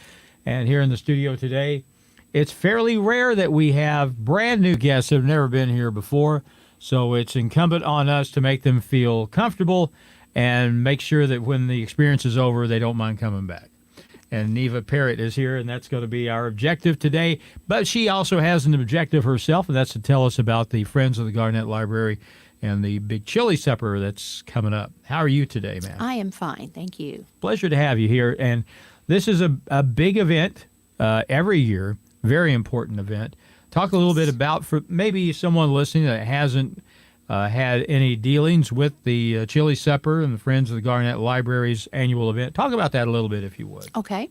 And here in the studio today, it's fairly rare that we have brand new guests that have never been here before. So it's incumbent on us to make them feel comfortable and make sure that when the experience is over, they don't mind coming back. And Neva Parrott is here, and that's going to be our objective today. But she also has an objective herself, and that's to tell us about the Friends of the Garnett Library and the big chili supper that's coming up. How are you today, ma'am? I am fine, thank you. Pleasure to have you here. And this is a big event every year, very important event. Talk a little bit about, for maybe someone listening that hasn't had any dealings with the Chili Supper and the Friends of the Garnett Library's annual event. Talk about that a little bit, if you would. Okay.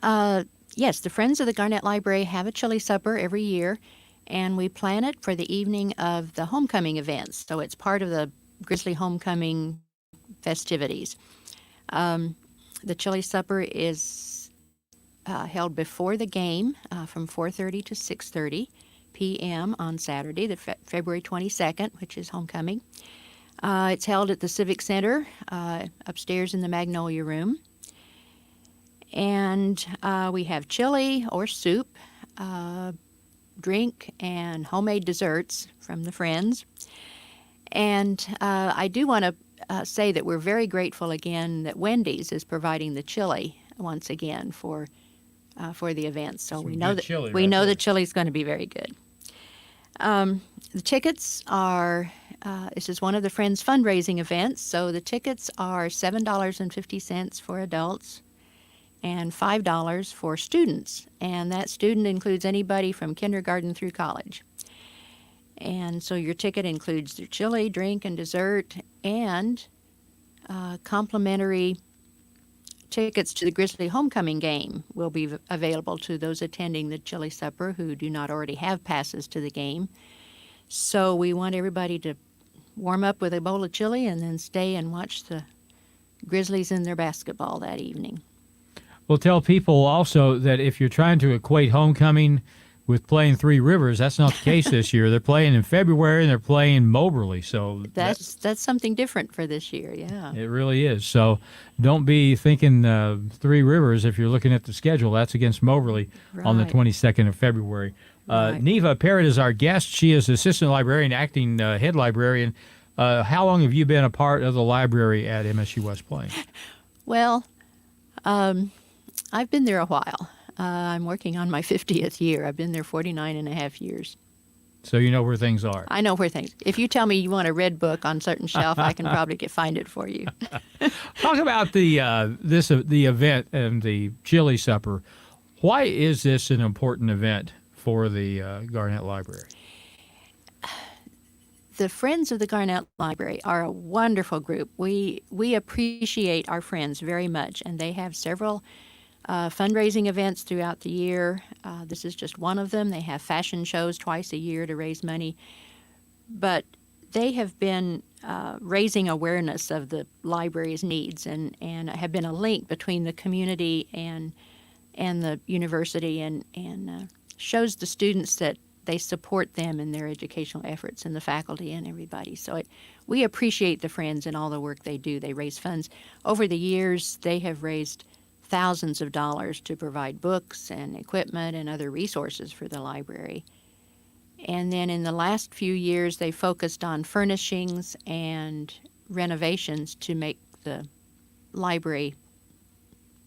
Yes, the Friends of the Garnett Library have a chili supper every year, and we plan it for the evening of the homecoming events. So it's part of the Grizzly homecoming festivities. The chili supper is held before the game from 4:30 to 6:30 p.m. on Saturday, the February 22nd, which is homecoming. It's held at the Civic Center upstairs in the Magnolia Room. And we have chili or soup, drink, and homemade desserts from the Friends. And I do want to say that we're very grateful again that Wendy's is providing the chili once again for the event. So we know that the chili is going to be very good. The tickets are, this is one of the Friends fundraising events, so the tickets are $7.50 for adults and $5 for students. And that student includes anybody from kindergarten through college. And so your ticket includes the chili, drink, and dessert, and complimentary tickets to the Grizzly homecoming game will be available to those attending the chili supper who do not already have passes to the game. So we want everybody to warm up with a bowl of chili and then stay and watch the Grizzlies in their basketball that evening. Well, tell people also that if you're trying to equate homecoming with playing Three Rivers, that's not the case this year. They're playing in February and they're playing Moberly, so that's something different for this year. Yeah, it really is. So don't be thinking Three Rivers if you're looking at the schedule. That's against Moberly on the 22nd of February. Right. Neva Parrott is our guest. She is assistant librarian, acting head librarian. How long have you been a part of the library at MSU West Plains? Well, I've been there a while. I'm working on my 50th year. I've been there 49 and a half years. So you know where things are. I know where things. If you tell me you want a red book on certain shelf, I can probably find it for you. Talk about the event and the chili supper. Why is this an important event for the Garnett Library? The Friends of the Garnett Library are a wonderful group. We appreciate our friends very much, and they have several fundraising events throughout the year. This is just one of them. They have fashion shows twice a year to raise money. But they have been raising awareness of the library's needs and have been a link between the community and the university and shows the students that they support them in their educational efforts and the faculty and everybody. So we appreciate the Friends and all the work they do. They raise funds. Over the years, they have raised thousands of dollars to provide books and equipment and other resources for the library. And then in the last few years, they focused on furnishings and renovations to make the library,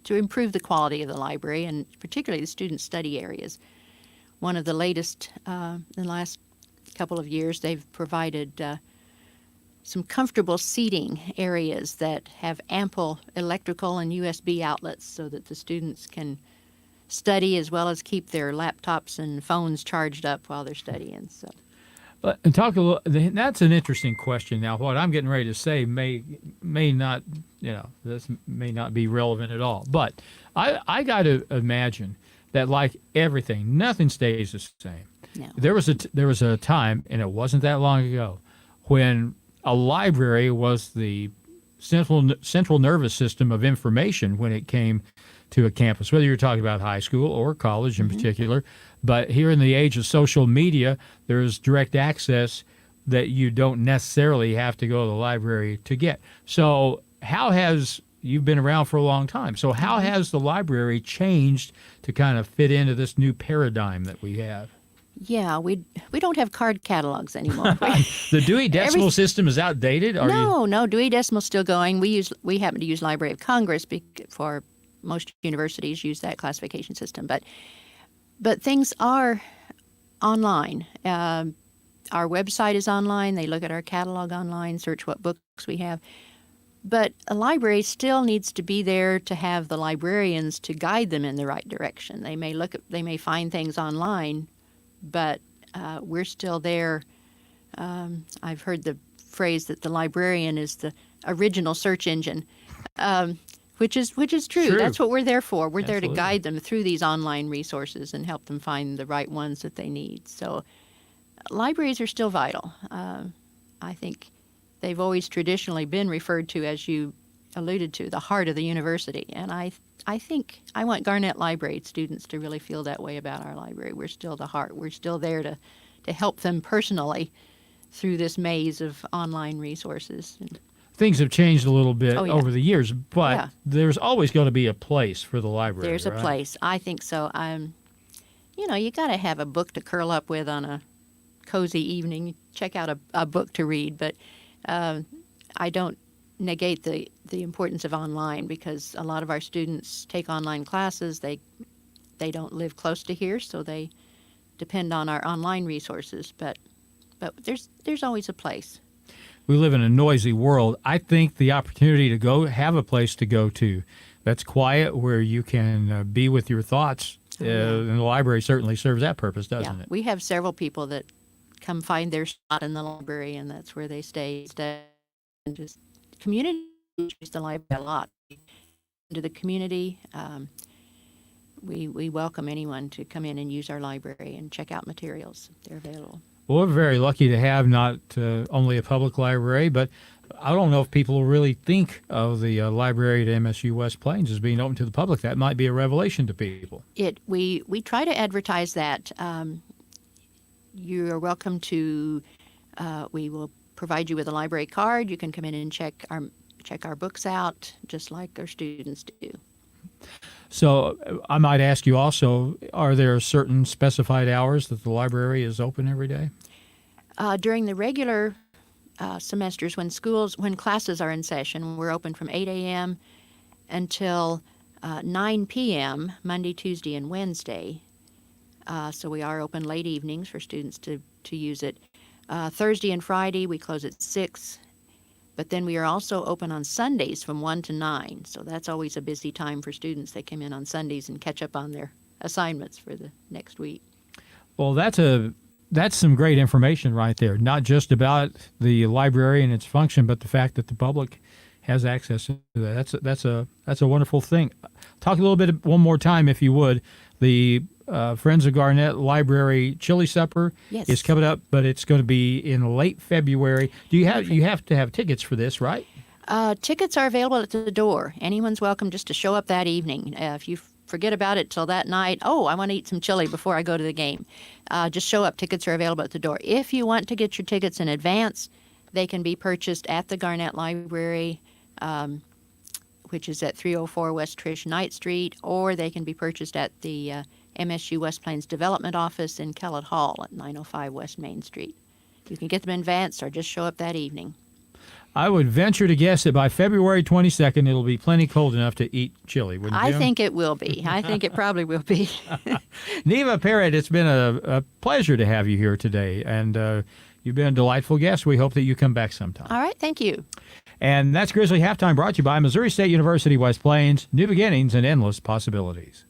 to improve the quality of the library, and particularly the student study areas. One of the latest, in the last couple of years, they've provided some comfortable seating areas that have ample electrical and USB outlets so that the students can study as well as keep their laptops and phones charged up while they're studying. So, And talk a little. That's an interesting question. Now, what I'm getting ready to say may not, this may not be relevant at all. But I got to imagine that, like everything, nothing stays the same. no. There was a time, and it wasn't that long ago, when a library was the central nervous system of information when it came to a campus, whether you're talking about high school or college in particular. But here in the age of social media, there's direct access that you don't necessarily have to go to the library to get. So you've been around for a long time, so how has the library changed to kind of fit into this new paradigm that we have? Yeah, we don't have card catalogs anymore. The Dewey Decimal System is outdated? No, Dewey Decimal's still going. We happen to use Library of Congress for most universities use that classification system, but things are online. Our website is online. They look at our catalog online, search what books we have. But a library still needs to be there to have the librarians to guide them in the right direction. They may find things online, but we're still there. I've heard the phrase that the librarian is the original search engine, which is true. That's what we're there for. We're there to guide them through these online resources and help them find the right ones that they need. So libraries are still vital. I think they've always traditionally been referred to, as you alluded to, the heart of the university. And I think I want Garnett Library students to really feel that way about our library. We're still the heart. We're still there to help them personally through this maze of online resources. Things have changed a little bit over the years, but there's always going to be a place for the library. There's a place. I think so. You got to have a book to curl up with on a cozy evening. Check out a book to read, but I don't negate the importance of online, because a lot of our students take online classes. They don't live close to here, so they depend on our online resources. But there's always a place. We live in a noisy world. I think the opportunity to have a place to go to that's quiet, where you can be with your thoughts, and the library certainly serves that purpose, doesn't it? We have several people that come find their spot in the library, and that's where they stay. And just community use the library a lot. Into the community, we welcome anyone to come in and use our library and check out materials. They're available. Well, we're very lucky to have not only a public library, but I don't know if people really think of the library at MSU West Plains as being open to the public. That might be a revelation to people. We try to advertise that. You are welcome to. We will provide you with a library card. You can come in and check our books out, just like our students do. So I might ask you also, are there certain specified hours that the library is open every day? During the regular semesters, when classes are in session, we're open from 8 a.m. until 9 p.m. Monday, Tuesday, and Wednesday. So we are open late evenings for students to use it. Thursday and Friday, we close at 6. But then we are also open on Sundays from 1 to 9. So that's always a busy time for students. They come in on Sundays and catch up on their assignments for the next week. Well, that's some great information right there. Not just about the library and its function, but the fact that the public has access to that. That's a wonderful thing. Talk a little bit one more time, if you would. The Friends of Garnett Library Chili Supper is coming up, but it's going to be in late February. You have to have tickets for this, right? Tickets are available at the door. Anyone's welcome just to show up that evening. If you forget about it till that night, I want to eat some chili before I go to the game, just show up. Tickets are available at the door. If you want to get your tickets in advance, they can be purchased at the Garnett Library, which is at 304 West Trish Knight Street, or they can be purchased at the MSU West Plains Development Office in Kellett Hall at 905 West Main Street. You can get them in advance or just show up that evening. I would venture to guess that by February 22nd, it'll be plenty cold enough to eat chili, wouldn't you? I think it will be. I think it probably will be. Neva Parrott, it's been a pleasure to have you here today, and you've been a delightful guest. We hope that you come back sometime. All right, thank you. And that's Grizzly Halftime, brought to you by Missouri State University West Plains, new beginnings and endless possibilities.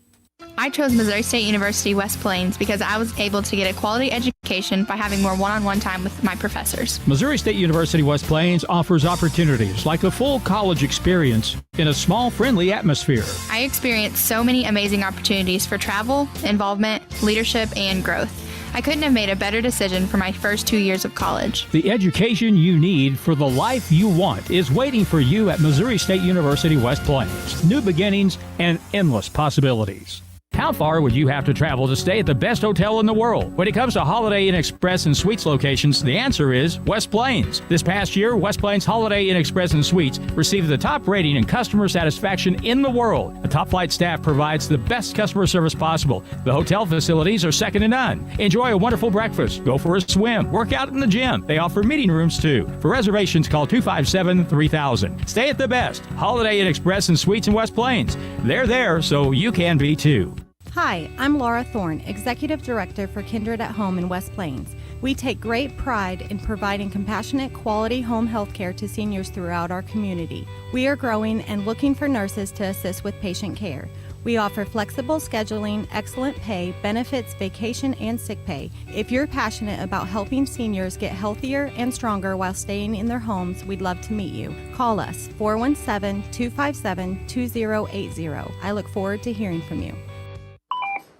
I chose Missouri State University West Plains because I was able to get a quality education by having more one-on-one time with my professors. Missouri State University West Plains offers opportunities like a full college experience in a small, friendly atmosphere. I experienced so many amazing opportunities for travel, involvement, leadership, and growth. I couldn't have made a better decision for my first 2 years of college. The education you need for the life you want is waiting for you at Missouri State University West Plains. New beginnings and endless possibilities. How far would you have to travel to stay at the best hotel in the world? When it comes to Holiday Inn Express and Suites locations, the answer is West Plains. This past year, West Plains Holiday Inn Express and Suites received the top rating in customer satisfaction in the world. The top flight staff provides the best customer service possible. The hotel facilities are second to none. Enjoy a wonderful breakfast, go for a swim, work out in the gym. They offer meeting rooms too. For reservations, call 257-3000. Stay at the best Holiday Inn Express and Suites in West Plains. They're there so you can be too. Hi, I'm Laura Thorne, Executive Director for Kindred at Home in West Plains. We take great pride in providing compassionate, quality home health care to seniors throughout our community. We are growing and looking for nurses to assist with patient care. We offer flexible scheduling, excellent pay, benefits, vacation, and sick pay. If you're passionate about helping seniors get healthier and stronger while staying in their homes, we'd love to meet you. Call us, 417-257-2080. I look forward to hearing from you.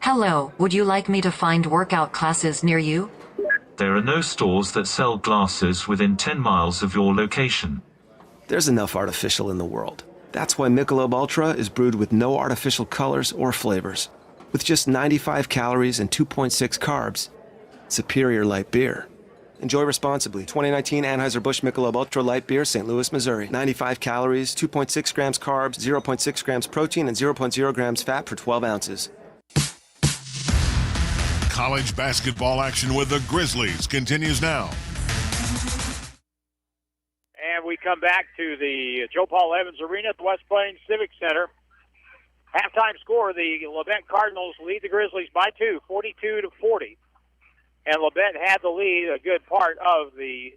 Hello, would you like me to find workout classes near you? There are no stores that sell glasses within 10 miles of your location. There's enough artificial in the world. That's why Michelob Ultra is brewed with no artificial colors or flavors. With just 95 calories and 2.6 carbs. Superior light beer. Enjoy responsibly. 2019 Anheuser-Busch Michelob Ultra Light Beer, St. Louis, Missouri. 95 calories, 2.6 grams carbs, 0.6 grams protein, and 0.0 grams fat per 12 ounces. College basketball action with the Grizzlies continues now. And we come back to the Joe Paul Evans Arena at the West Plains Civic Center. Halftime score, the Labette Cardinals lead the Grizzlies by 2, 42-40. And Labette had the lead a good part of the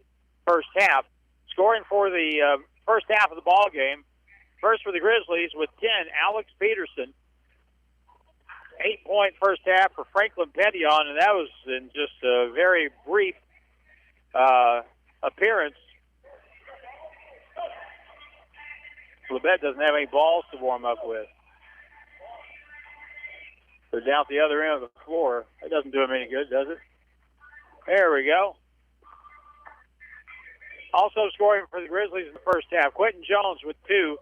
first half. Scoring for the first half of the ball game, first for the Grizzlies with 10, Alex Peterson. 8-point first half for Franklin Petillon, and that was in just a very brief appearance. Labette doesn't have any balls to warm up with. They're down at the other end of the floor. That doesn't do them any good, does it? There we go. Also scoring for the Grizzlies in the first half, Quentin Jones with 2,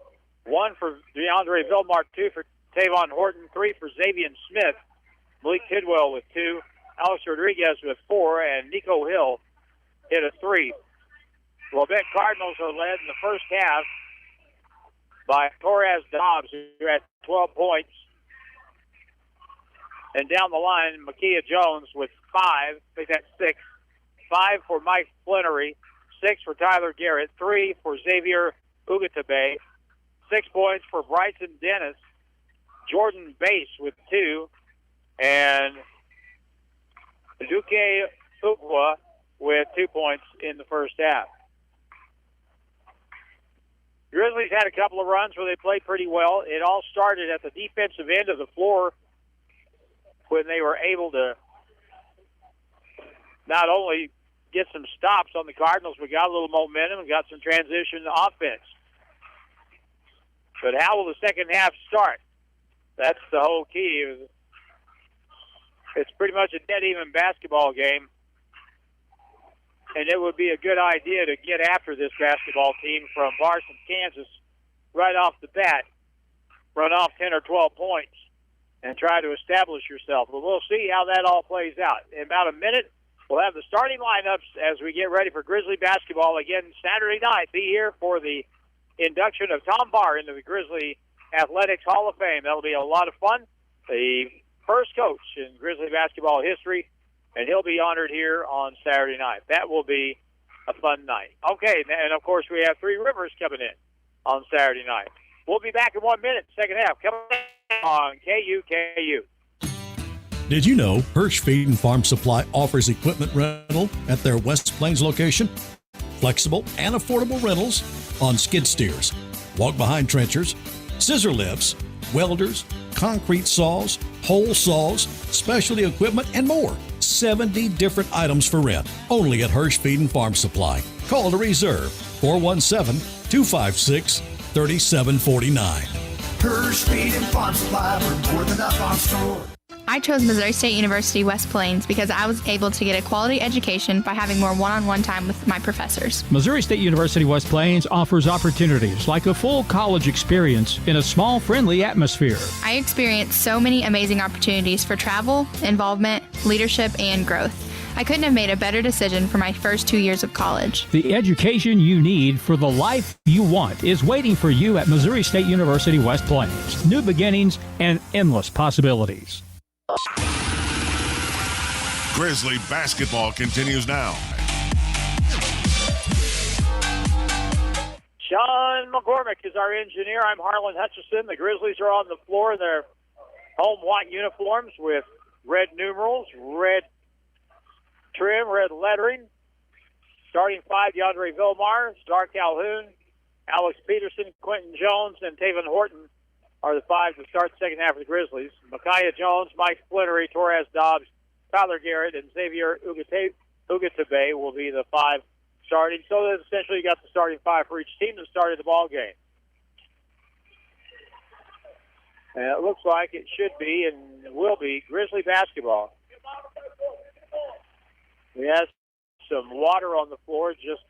1 for DeAndre Vilmar, 2 for Tavon Horton, 3 for Xavier Smith. Malik Tidwell with 2. Alex Rodriguez with 4. And Nico Hill hit a 3. Labette Cardinals are led in the first half by Torres Dobbs, who had 12 points. And down the line, Makia Jones with 5. I think that's 6. 5 for Mike Flannery. 6 for Tyler Garrett. 3 for Xavier Ugatabe. 6 points for Bryson Dennis. Jordan Bass with 2, and Duque Ukwa with 2 points in the first half. Grizzlies had a couple of runs where they played pretty well. It all started at the defensive end of the floor when they were able to not only get some stops on the Cardinals, but got a little momentum and got some transition offense. But how will the second half start? That's the whole key. It's pretty much a dead-even basketball game, and it would be a good idea to get after this basketball team from Barson, Kansas, right off the bat, run off 10 or 12 points, and try to establish yourself. But we'll see how that all plays out. In about a minute, we'll have the starting lineups as we get ready for Grizzly basketball again Saturday night. Be here for the induction of Tom Barr into the Grizzly Athletics Hall of Fame. That'll be a lot of fun. The first coach in Grizzly basketball history, and he'll be honored here on Saturday night. That will be a fun night. Okay, and of course we have Three Rivers coming in on Saturday night. We'll be back in 1 minute, second half, coming on KUKU. Did you know Hirsch Feed and Farm Supply offers equipment rental at their West Plains location? Flexible and affordable rentals on skid steers, walk-behind trenchers, scissor lifts, welders, concrete saws, hole saws, specialty equipment, and more. 70 different items for rent, only at Hirsch Feed and Farm Supply. Call to reserve 417-256-3749. Hirsch Feed and Farm Supply, we're more than a farm store. I chose Missouri State University West Plains because I was able to get a quality education by having more one-on-one time with my professors. Missouri State University West Plains offers opportunities like a full college experience in a small, friendly atmosphere. I experienced so many amazing opportunities for travel, involvement, leadership, and growth. I couldn't have made a better decision for my first 2 years of college. The education you need for the life you want is waiting for you at Missouri State University West Plains. New beginnings and endless possibilities. Grizzly basketball continues now. Sean McCormick is our engineer. I'm Harlan Hutchison. The Grizzlies are on the floor in their home white uniforms with red numerals, red trim, red lettering. Starting five, DeAndre Vilmar, Star Calhoun, Alex Peterson, Quentin Jones, and Taven Horton are the five to start the second half of the Grizzlies. Micaiah Jones, Mike Flannery, Torres Dobbs, Tyler Garrett, and Xavier Ugatabe will be the five starting. So that's essentially you got the starting five for each team that started the ball game. And it looks like it should be and will be Grizzly basketball. We have some water on the floor just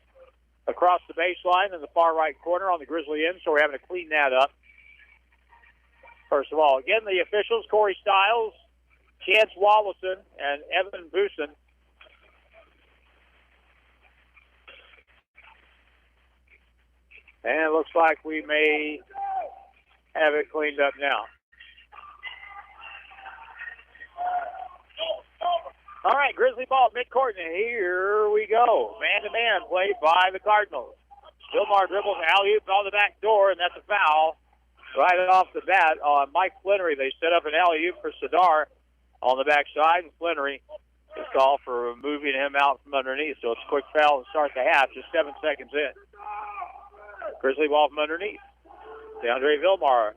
across the baseline in the far right corner on the Grizzly end, so we're having to clean that up. First of all, again, the officials, Corey Stiles, Chance Wallison, and Evan Boosen. And it looks like we may have it cleaned up now. All right, Grizzly ball, midcourt, and here we go. Man-to-man play by the Cardinals. Vilmar dribbles alley-oop on the back door, and that's a foul. Right off the bat on Mike Flannery. They set up an alley-oop for Sadar on the backside, and Flannery is called for moving him out from underneath. So it's a quick foul to start the half, just 7 seconds in. Grizzly ball from underneath. DeAndre Vilmar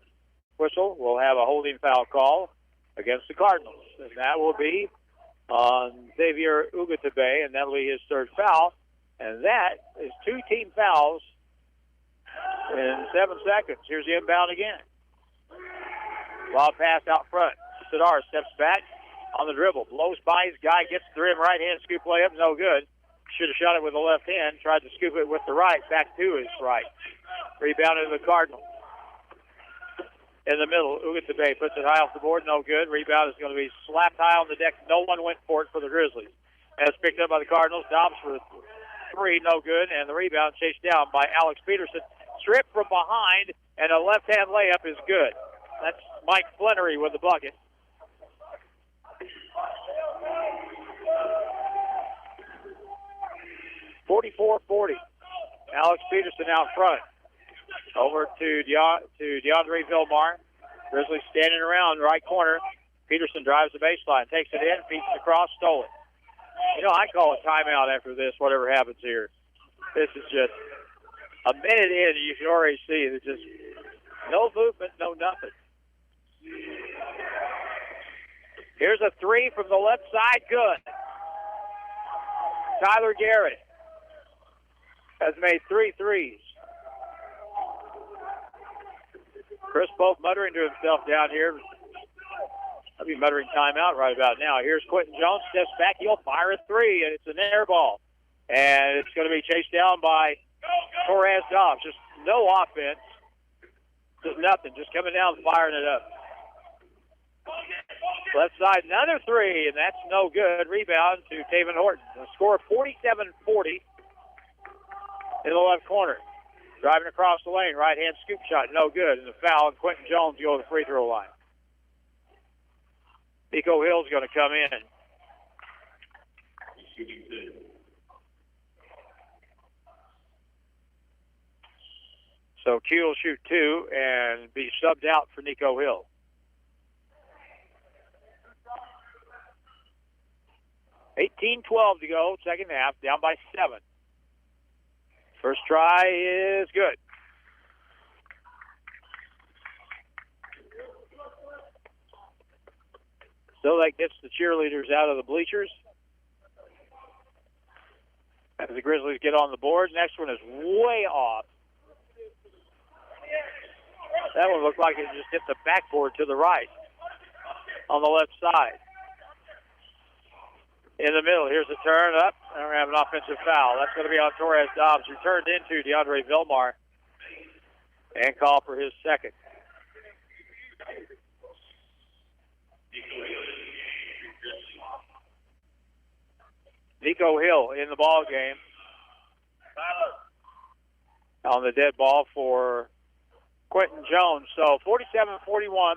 whistle will have a holding foul call against the Cardinals, and that will be on Xavier Ugatabe, and that'll be his third foul. And that is two team fouls in 7 seconds. Here's the inbound again. Ball pass out front. Sadar steps back on the dribble. Blows by his guy, gets the rim, right hand scoop layup, no good. Should have shot it with the left hand. Tried to scoop it with the right, back to his right. Rebounded to the Cardinals. In the middle, Ugatabe puts it high off the board, no good. Rebound is going to be slapped high on the deck. No one went for it for the Grizzlies. And it's picked up by the Cardinals. Dobbs for three, no good. And the rebound chased down by Alex Peterson. Stripped from behind, and a left-hand layup is good. That's Mike Flannery with the bucket. (44-40). Alex Peterson out front. Over to DeAndre Vilmar. Grizzlies standing around right corner. Peterson drives the baseline, takes it in, feeds it across, stole it. You know, I call a timeout after this, whatever happens here. This is just a minute in, you can already see there's just no movement, no nothing. Here's a three from the left side, good. Tyler Garrett has made 3 threes. Chris Pope muttering to himself down here. I'll be muttering timeout right about now. Here's Quentin Jones, steps back, he'll fire a three, and it's an air ball. And it's going to be chased down by Torres Dobbs. Just no offense. Just nothing. Just coming down and firing it up. Left side, another three, and that's no good. Rebound to Taven Horton. A score of 47-40 in the left corner. Driving across the lane, right-hand scoop shot, no good. And the foul, and Quentin Jones go to the free throw line. Nico Hill's going to come in. So Q will shoot 2 and be subbed out for Nico Hill. $18-12 to go, second half, down by 7. First try is good. So that gets the cheerleaders out of the bleachers. As the Grizzlies get on the board, next one is way off. That one looked like it just hit the backboard to the right on the left side. In the middle, here's a turn up, and we're going to have an offensive foul. That's going to be on Torres Dobbs, who turned into DeAndre Vilmar, and call for his second. Nico Hill in the ball game on the dead ball for Quentin Jones. So 47-41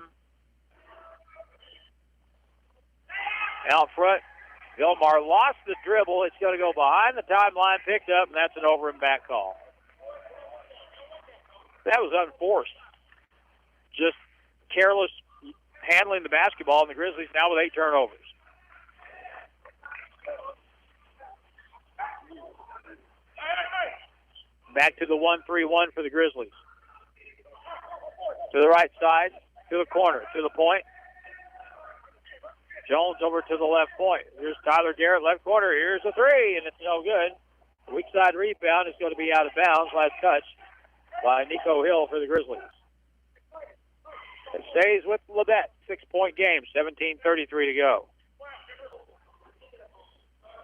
out front. Vilmar lost the dribble. It's going to go behind the timeline, picked up, and that's an over and back call. That was unforced. Just careless handling the basketball, and the Grizzlies now with 8 turnovers. Back to the 1-3-1 for the Grizzlies. To the right side, to the corner, to the point. Jones over to the left point. Here's Tyler Garrett, left corner. Here's a 3, and it's no good. Weak side rebound is going to be out of bounds. Last touch by Nico Hill for the Grizzlies. It stays with Labette. 6-point game, 17:33 to go.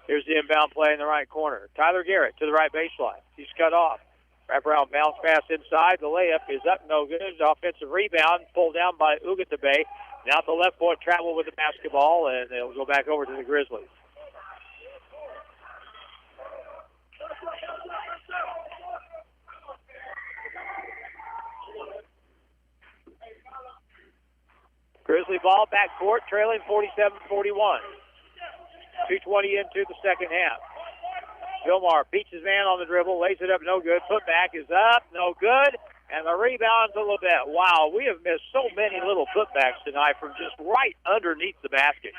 Here's the inbound play in the right corner. Tyler Garrett to the right baseline. He's cut off. Wraparound bounce pass inside. The layup is up, no good. Offensive rebound pulled down by Ugatabe. Now the left point travel with the basketball, and they'll go back over to the Grizzlies. Grizzly ball, backcourt, trailing 47-41. 2:20 into the second half. Vilmar beats his man on the dribble, lays it up, no good. Putback is up, no good. And the rebound to Labette. Wow, we have missed so many little putbacks tonight from just right underneath the basket.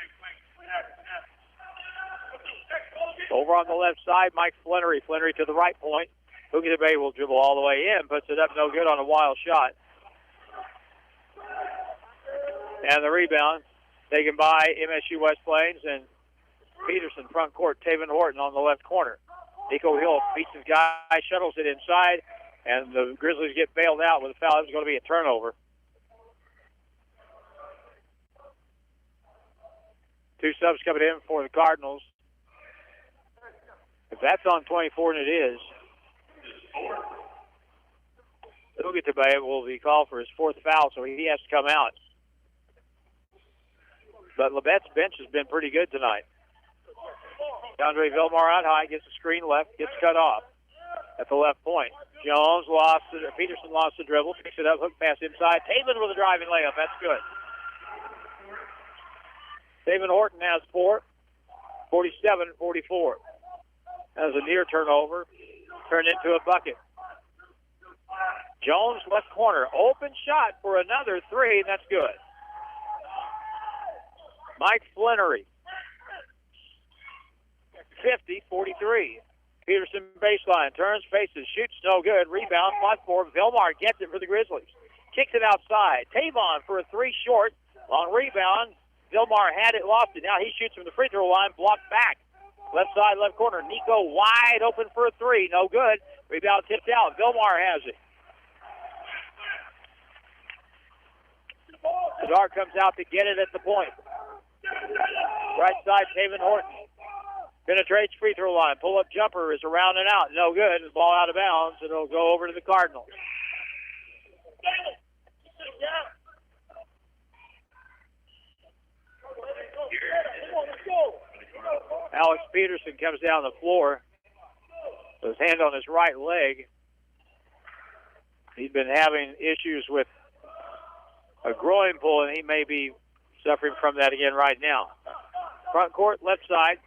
Over on the left side, Mike Flannery. Flannery to the right point. Ugatabe will dribble all the way in, puts it up, no good on a wild shot. And the rebound taken by MSU West Plains and Peterson front court. Taven Horton on the left corner. Nico Hill beats his guy, shuttles it inside, and the Grizzlies get bailed out with a foul. It's going to be a turnover. 2 subs coming in for the Cardinals. If that's on 24, and it is, Ugatabe will be called for his 4th foul, so he has to come out. But Labette's bench has been pretty good tonight. DeAndre Vilmar out high, gets the screen left, gets cut off at the left point. Jones lost it. Peterson lost the dribble, picks it up, hook pass inside. Taven with a driving layup. That's good. Taven Horton has 4, 47-44. That was a near turnover, turned into a bucket. Jones left corner, open shot for another 3, and that's good. Mike Flannery, 50-43. Peterson baseline, turns, faces, shoots, no good. Rebound, fought for. Vilmar gets it for the Grizzlies. Kicks it outside. Tavon for a 3 short. Long rebound. Vilmar had it, lost it. Now he shoots from the free throw line, blocked back. Left side, left corner. Nico wide open for a 3. No good. Rebound tipped out. Vilmar has it. Sadar comes out to get it at the point. Right side, Taven Horton. Penetrates free throw line. Pull-up jumper is around and out. No good. The ball out of bounds. It'll go over to the Cardinals. Alex Peterson comes down the floor with his hand on his right leg. He's been having issues with a groin pull, and he may be suffering from that again right now. Front court, left side.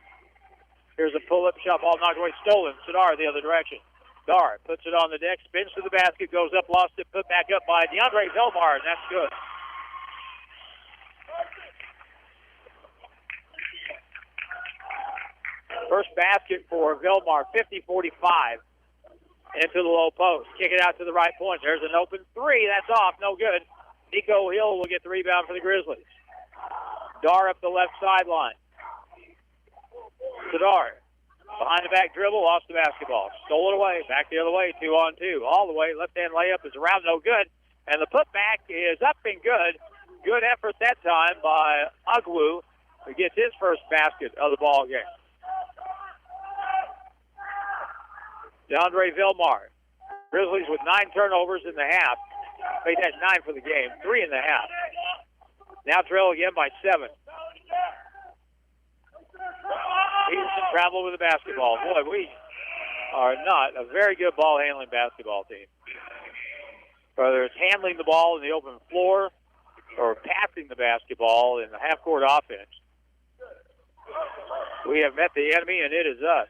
Here's a pull-up shot ball knocked away, stolen. Sidar the other direction. Dar puts it on the deck, spins to the basket, goes up, lost it, put back up by DeAndre Velmar, and that's good. First basket for Velmar, 50-45. Into the low post. Kick it out to the right point. There's an open three. That's off. No good. Nico Hill will get the rebound for the Grizzlies. Dar up the left sideline. Sidar. Behind the back dribble, lost the basketball. Stole it away. Back the other way. 2-on-2. All the way. Left-hand layup is around. No good. And the putback is up and good. Good effort that time by Agwu, who gets his first basket of the ball game. DeAndre Vilmar. Grizzlies with 9 turnovers in the half. Made that 9 for the game. 3 in the half. Now trail again by 7. Peterson traveled with the basketball. Boy, we are not a very good ball handling basketball team. Whether it's handling the ball in the open floor or passing the basketball in the half-court offense, we have met the enemy, and it is us.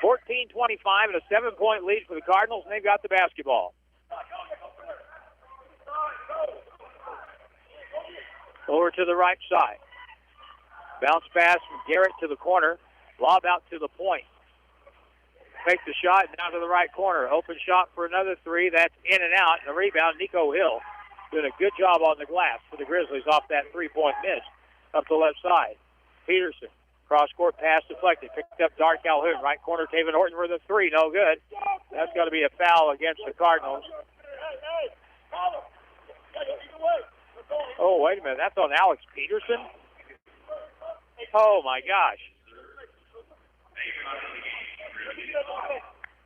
(14-25) and a 7-point lead for the Cardinals, and they've got the basketball. Over to the right side. Bounce pass from Garrett to the corner. Lob out to the point. Takes the shot down to the right corner. Open shot for another 3. That's in and out. And the rebound, Nico Hill doing a good job on the glass for the Grizzlies off that 3-point miss up the left side. Peterson. Cross-court pass deflected. Picked up Dar Calhoun. Right corner, Taven Horton for the 3. No good. That's going to be a foul against the Cardinals. Oh, wait a minute. That's on Alex Peterson? Oh, my gosh.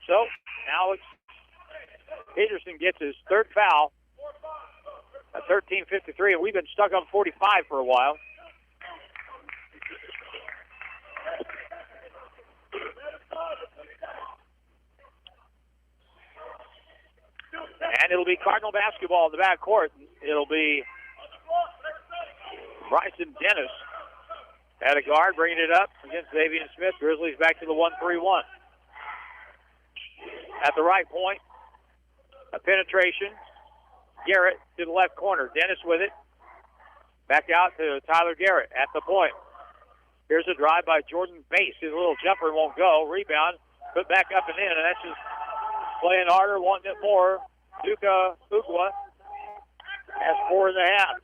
So, Alex Peterson gets his 3rd foul at 13:53, and we've been stuck on 45 for a while. And it'll be Cardinal basketball in the backcourt. It'll be Bryson Dennis at a guard, bringing it up against Xavier Smith. Grizzlies back to the 1-3-1. At the right point, a penetration. Garrett to the left corner. Dennis with it. Back out to Tyler Garrett at the point. Here's a drive by Jordan Bass. His little jumper won't go. Rebound. Put back up and in, and that's just playing harder, wanting it more. Duka Ugwa has 4.5.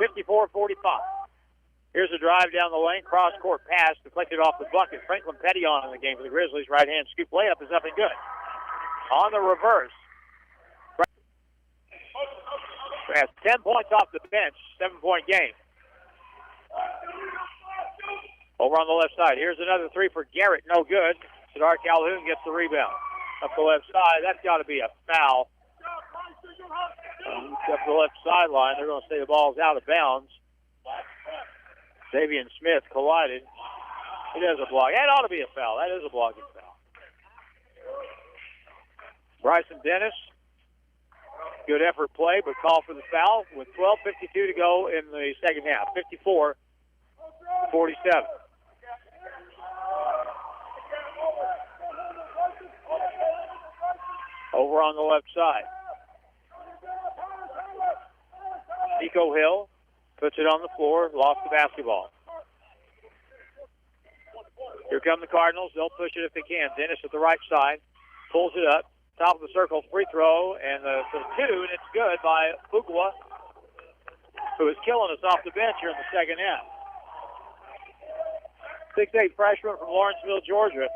54-45. Here's a drive down the lane. Cross-court pass deflected off the bucket. Franklin Petillon in the game for the Grizzlies. Right-hand scoop layup is up and good. On the reverse. Has 10 points off the bench. 7-point game. Over on the left side. Here's another 3 for Garrett. No good. Sidar Calhoun gets the rebound. Up the left side. That's got to be a foul. Up the left sideline. They're going to say the ball's out of bounds. Xavier Smith collided. It is a block. That ought to be a foul. That is a blocking foul. Bryson Dennis. Good effort play, but call for the foul with 12:52 to go in the second half. 54-47. Over on the left side. Nico Hill puts it on the floor, lost the basketball. Here come the Cardinals. They'll push it if they can. Dennis at the right side, pulls it up. Top of the circle, free throw, and the 2, and it's good by Ugwa, who is killing us off the bench here in the second half. 6'8" freshman from Lawrenceville, Georgia.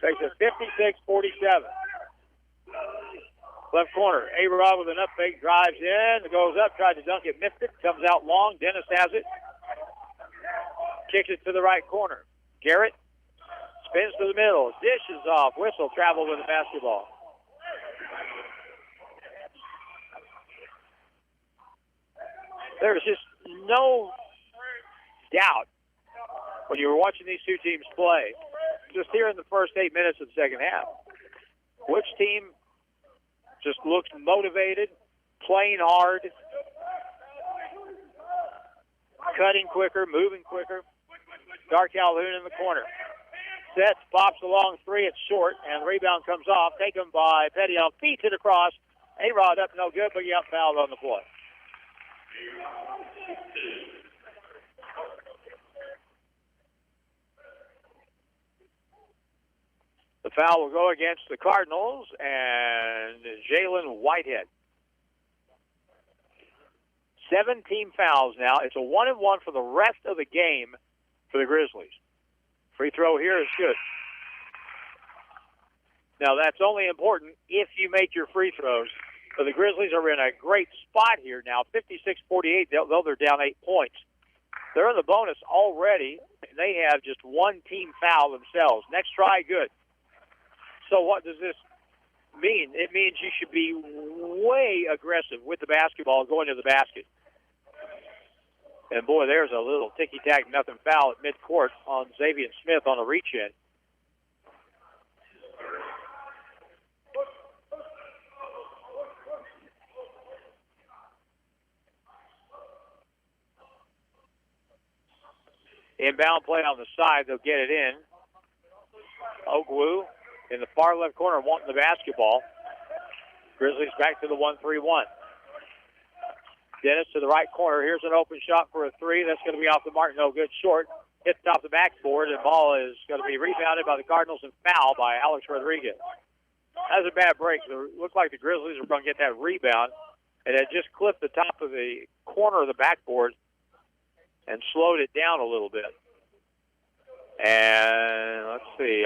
Takes it 56-47. Left corner, A-Rod with an up fake, drives in, goes up, tried to dunk it, missed it, comes out long. Dennis has it. Kicks it to the right corner. Garrett spins to the middle, dishes off, whistle, travel with the basketball. There's just no doubt when you were watching these two teams play, just here in the first 8 minutes of the second half, Which team just looks motivated, playing hard, cutting quicker, moving quicker? Dark Calhoun in the corner. Sets, pops along three, it's short, and the rebound comes off, taken by Pettion. Feeds it across. A-Rod up, no good, but he got fouled on the play. The foul will go against the Cardinals and Jalen Whitehead. 17 fouls now. It's a 1-and-1 for the rest of the game for the Grizzlies. Free throw here is good. Now, that's only important if you make your free throws. So the Grizzlies are in a great spot here now, 56-48, though they're down 8 points. They're in the bonus already. They have just one team foul themselves. Next try, good. So what does this mean? It means you should be way aggressive with the basketball going to the basket. And, boy, there's a little ticky-tack, nothing foul at midcourt on Xavier Smith on a reach-in. Inbound play on the side. They'll get it in. Ogwu in the far left corner wanting the basketball. Grizzlies back to the 1-3-1. Dennis to the right corner. Here's an open shot for a three. That's going to be off the mark. No good. Short. Hits off the backboard, and ball is going to be rebounded by the Cardinals and foul by Alex Rodriguez. That was a bad break. It looked like the Grizzlies were going to get that rebound, and it just clipped the top of the corner of the backboard and slowed it down a little bit. And let's see,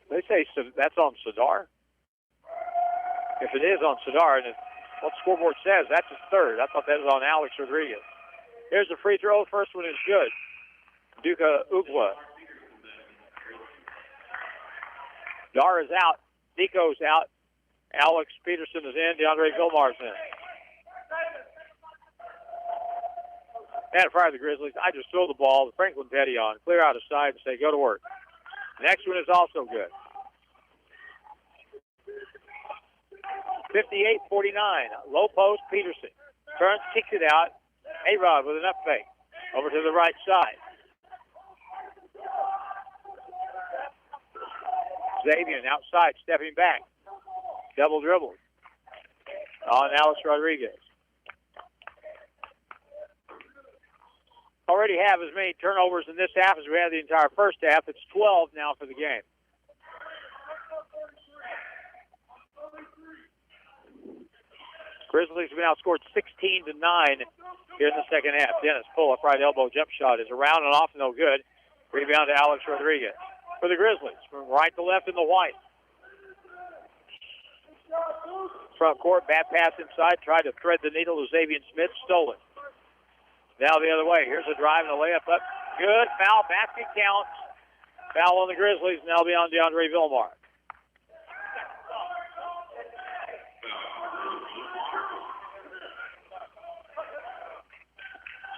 they say that's on Sadar. If it is on Sadar, and what the scoreboard says, that's his third. I thought that was on Alex Rodriguez. Here's the free throw. First one is good. Duka Ugwa. Dar is out. Nico's out. Alex Peterson is in. DeAndre Vilmar's in. And fire the Grizzlies. I just throw the ball to Franklin Pettion, clear out of sight, and say, go to work. Next one is also good. 58-49. Low post, Peterson. Turns, kicks it out. A-Rod with an up fake. Over to the right side. Xavier outside, stepping back. Double dribble on Alex Rodriguez. Already have as many turnovers in this half as we had the entire first half. It's 12 now for the game. Grizzlies have been outscored 16-9 here in the second half. Dennis pull up right elbow jump shot is around and off, no good. Rebound to Alex Rodriguez for the Grizzlies from right to left in the white. Front court, bad pass inside, tried to thread the needle to Xavier Smith, stolen. Now the other way. Here's a drive and a layup up. Good. Foul. Basket counts. Foul on the Grizzlies, and that'll be on DeAndre Vilmar.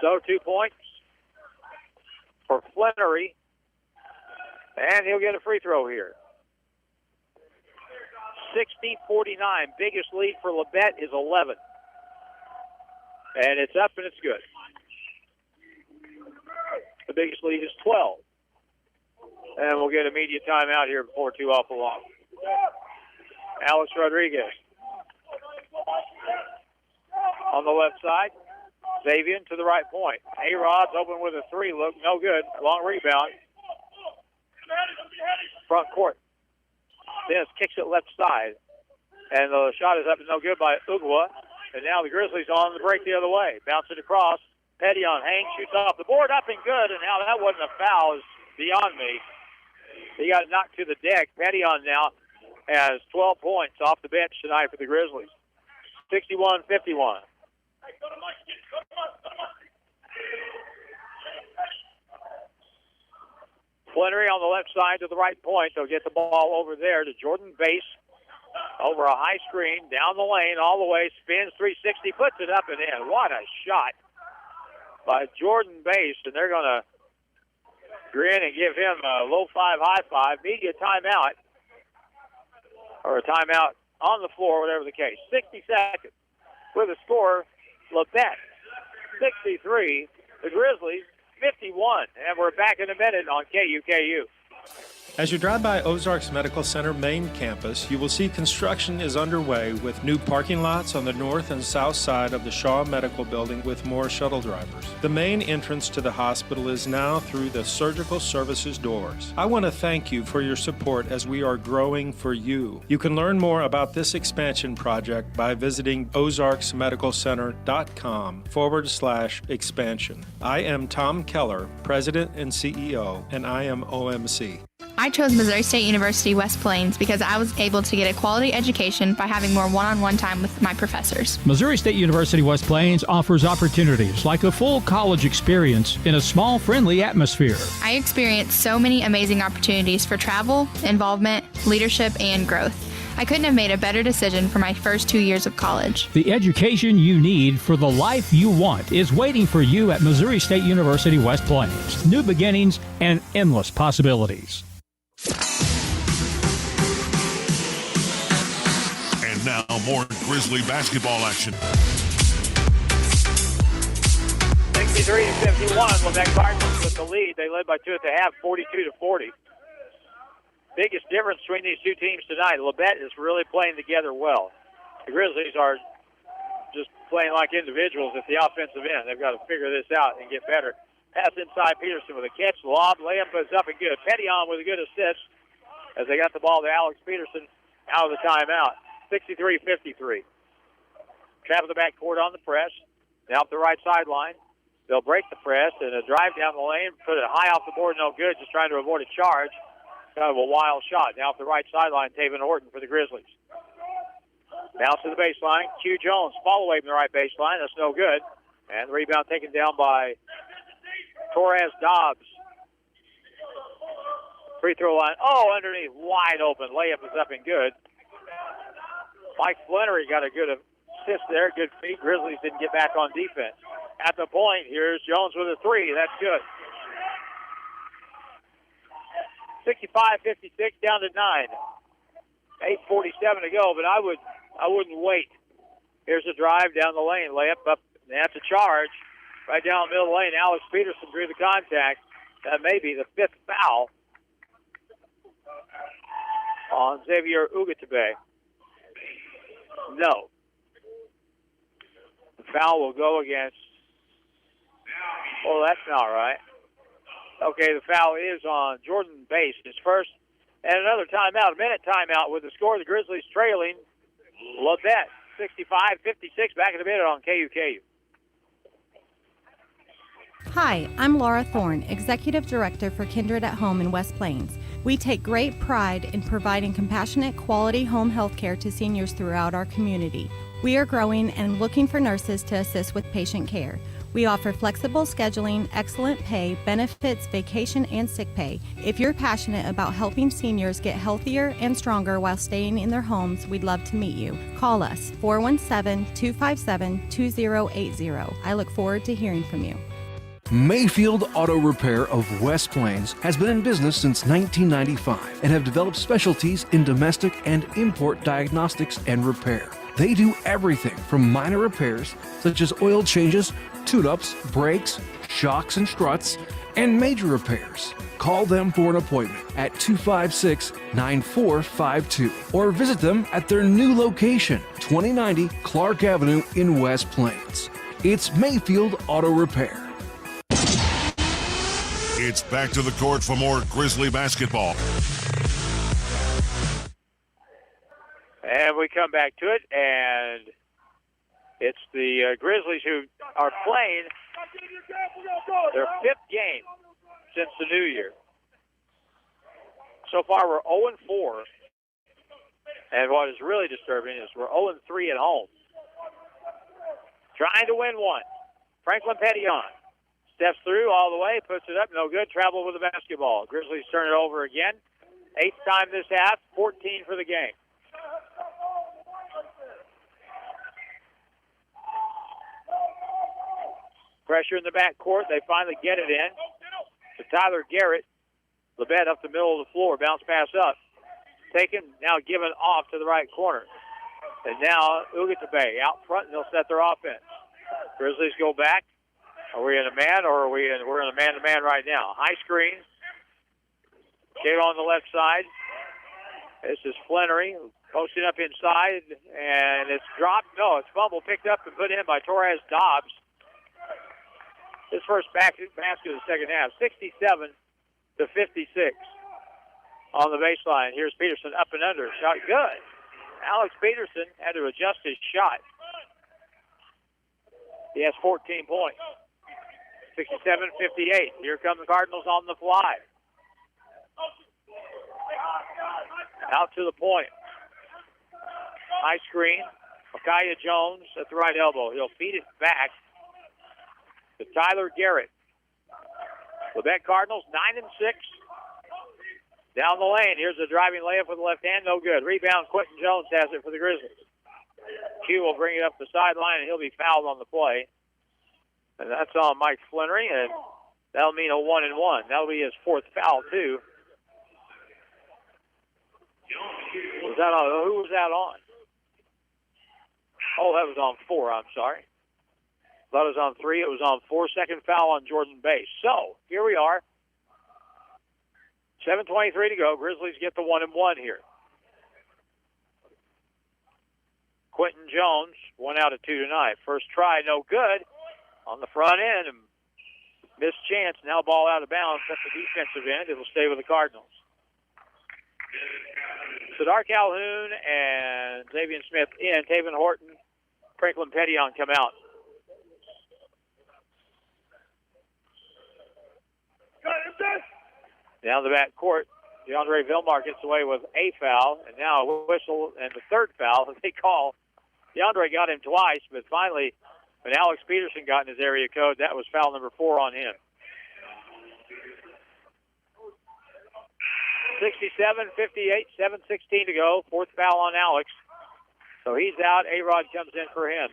So 2 points for Flannery, and he'll get a free throw here. 60-49. Biggest lead for Labette is 11. And it's up and it's good. The biggest lead is 12. And we'll get a media timeout here before too awful long. Alex Rodriguez on the left side. Xavier to the right point. A-Rod's open with a three. Look, no good. Long rebound. Front court. Dennis kicks it left side. And the shot is up and no good by Ugwa. And now the Grizzlies on the break the other way. Bounce it across. Pettion hangs, shoots off the board, up and good. And now that wasn't a foul, is beyond me. He got knocked to the deck. Pettion now has 12 points off the bench tonight for the Grizzlies. 61-51. Flannery on the left side to the right point. They'll get the ball over there to Jordan Bass. Over a high screen, down the lane, all the way, spins 360, puts it up and in. What a shot by Jordan Bass, and they're going to grin and give him a low five, high five. Media timeout. or a timeout on the floor, whatever the case. 60 seconds with the score, Labette 63, the Grizzlies 51. And we're back in a minute on KUKU. As you drive by Ozarks Medical Center main campus, you will see construction is underway with new parking lots on the north and south side of the Shaw Medical Building with more shuttle drivers. The main entrance to the hospital is now through the surgical services doors. I want to thank you for your support as we are growing for you. You can learn more about this expansion project by visiting ozarksmedicalcenter.com/expansion. I am Tom Keller, President and CEO, and I am OMC. I chose Missouri State University West Plains because I was able to get a quality education by having more one-on-one time with my professors. Missouri State University West Plains offers opportunities like a full college experience in a small, friendly atmosphere. I experienced so many amazing opportunities for travel, involvement, leadership, and growth. I couldn't have made a better decision for my first 2 years of college. The education you need for the life you want is waiting for you at Missouri State University West Plains. New beginnings and endless possibilities. And now more Grizzly basketball action. 63-51, Labette Cardinals with the lead. They led by 2 at the half, 42-40. Biggest difference between these two teams tonight, Labette is really playing together well. The Grizzlies are just playing like individuals at the offensive end. They've got to figure this out and get better. Pass inside Peterson with a catch, lob, layup is up and good. Pettion with a good assist as they got the ball to Alex Peterson out of the timeout. 63-53. Trap of the backcourt on the press. Now up the right sideline. They'll break the press and a drive down the lane, put it high off the board, no good, just trying to avoid a charge. Kind of a wild shot. Now up the right sideline, Taven Horton for the Grizzlies. Bounce to the baseline. Q Jones, fall away from the right baseline. That's no good. And the rebound taken down by Torres Dobbs. Free throw line. Oh, underneath, wide open. Layup is up and good. Mike Flannery got a good assist there. Good feed. Grizzlies didn't get back on defense. At the point, here's Jones with a three. That's good. 65-56 down to 9. 8:47 to go, but I wouldn't wait. Here's a drive down the lane. Layup up. That's a charge. Right down the middle of the lane, Alex Peterson drew the contact. That may be the 5th foul on Xavier Ugatabe. No. The foul will go against... Oh, that's not right. Okay, the foul is on Jordan Bass, his first. And another timeout, a minute timeout with the score. The Grizzlies trailing Labette, 65-56, back in a minute on KUKU. Hi, I'm Laura Thorne, Executive Director for Kindred at Home in West Plains. We take great pride in providing compassionate, quality home health care to seniors throughout our community. We are growing and looking for nurses to assist with patient care. We offer flexible scheduling, excellent pay, benefits, vacation, and sick pay. If you're passionate about helping seniors get healthier and stronger while staying in their homes, we'd love to meet you. Call us, 417-257-2080. I look forward to hearing from you. Mayfield Auto Repair of West Plains has been in business since 1995 and have developed specialties in domestic and import diagnostics and repair. They do everything from minor repairs such as oil changes, tune-ups, brakes, shocks and struts, and major repairs. Call them for an appointment at 256-9452 or visit them at their new location, 2090 Clark Avenue in West Plains. It's Mayfield Auto Repair. It's back to the court for more Grizzly basketball. And we come back to it, and it's the Grizzlies who are playing their 5th game since the new year. So far, we're 0-4. And what is really disturbing is we're 0-3 at home. Trying to win one. Franklin Pettion steps through all the way, puts it up, no good, travel with the basketball. Grizzlies turn it over again. 8th time this half, 14 for the game. Pressure in the backcourt. They finally get it in to Tyler Garrett. Labette up the middle of the floor. Bounce pass up. taken, now given off to the right corner. And now Bay out front, and they'll set their offense. Grizzlies go back. Are we in a man, or we're in a man-to-man right now? High screen. Kid on the left side. This is Flannery posting up inside, and it's dropped. No, it's fumble picked up and put in by Torres Dobbs. His first basket of the second half, 67-56 on the baseline. Here's Peterson up and under. Shot good. Alex Peterson had to adjust his shot. He has 14 points. 67-58. Here come the Cardinals on the fly. Out to the point. High screen. Micaiah Jones at the right elbow. He'll feed it back to Tyler Garrett. Labette Cardinals 9-6. Down the lane. Here's a driving layup with the left hand. No good. Rebound. Quentin Jones has it for the Grizzlies. Q will bring it up the sideline, and he'll be fouled on the play. And that's on Mike Flannery, and that'll mean a 1-and-1. That'll be his fourth foul, too. Was that on? Who was that on? Oh, that was on 4. I'm sorry. Thought it was on 3. It was on 4. Second foul on Jordan Bass. So here we are. 7:23 to go. Grizzlies get the 1-and-1 here. Quentin Jones, 1 out of 2 tonight. First try, no good. On the front end, and missed chance. Now ball out of bounds at the defensive end. It'll stay with the Cardinals. Sadar Calhoun and Xavier Smith in. Taven Horton, Franklin Pettion come out. Down the back court, DeAndre Vilmar gets away with a foul, and now a whistle, and the third foul that they call. DeAndre got him twice, but finally, when Alex Peterson got in his area code, that was foul number 4 on him. 67-58, 7:16 to go. Fourth foul on Alex. So he's out. A-Rod comes in for him.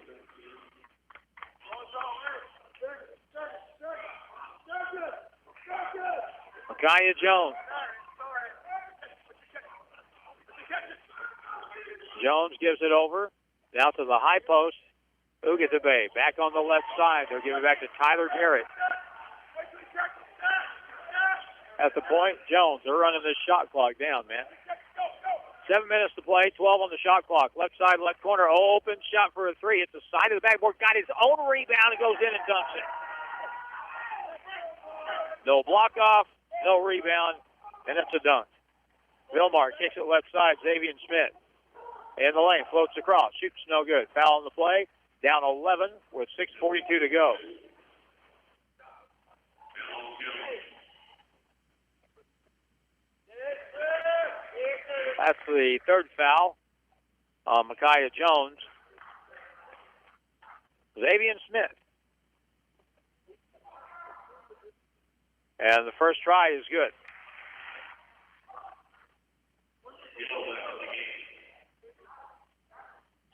Micaiah Jones. Jones gives it over. Now to the high post. Bay back on the left side. They'll give it back to Tyler Garrett. At the point, Jones, they're running this shot clock down, man. 7 minutes to play, 12 on the shot clock. Left side, left corner, open shot for a 3. It's the side of the backboard. Got his own rebound and goes in and dunks it. No block off, no rebound, and it's a dunk. Vilmar kicks it left side. Xavier Smith in the lane, floats across, shoots no good. Foul on the play, down 11 with 6:42 to go. That's the third foul on Micaiah Jones. Xavier Smith. And the first try is good.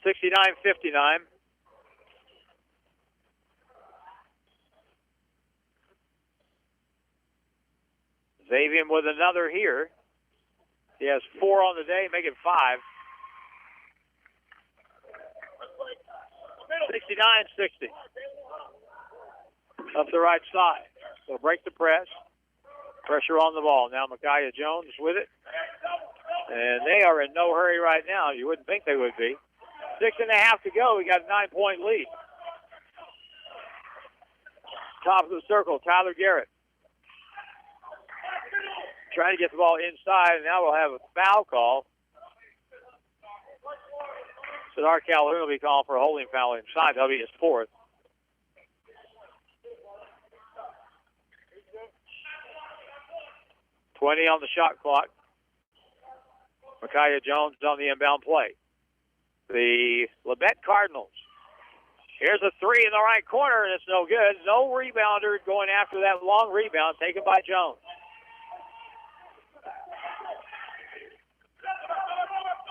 (69-59). Xavier with another here. He has 4 on the day, make it 5. 69-60. Up the right side. So break the press. Pressure on the ball. Now Micaiah Jones with it. And they are in no hurry right now. You wouldn't think they would be. 6.5 to go. We got a 9-point lead. Top of the circle, Tyler Garrett. Trying to get the ball inside, and now we'll have a foul call. Sadar Calhoun will be calling for a holding foul inside. That'll be his 4th. (20 on the shot clock. Micaiah Jones on the inbound play. The Labette Cardinals. Here's a 3 in the right corner, and it's no good. No rebounder going after that long rebound taken by Jones.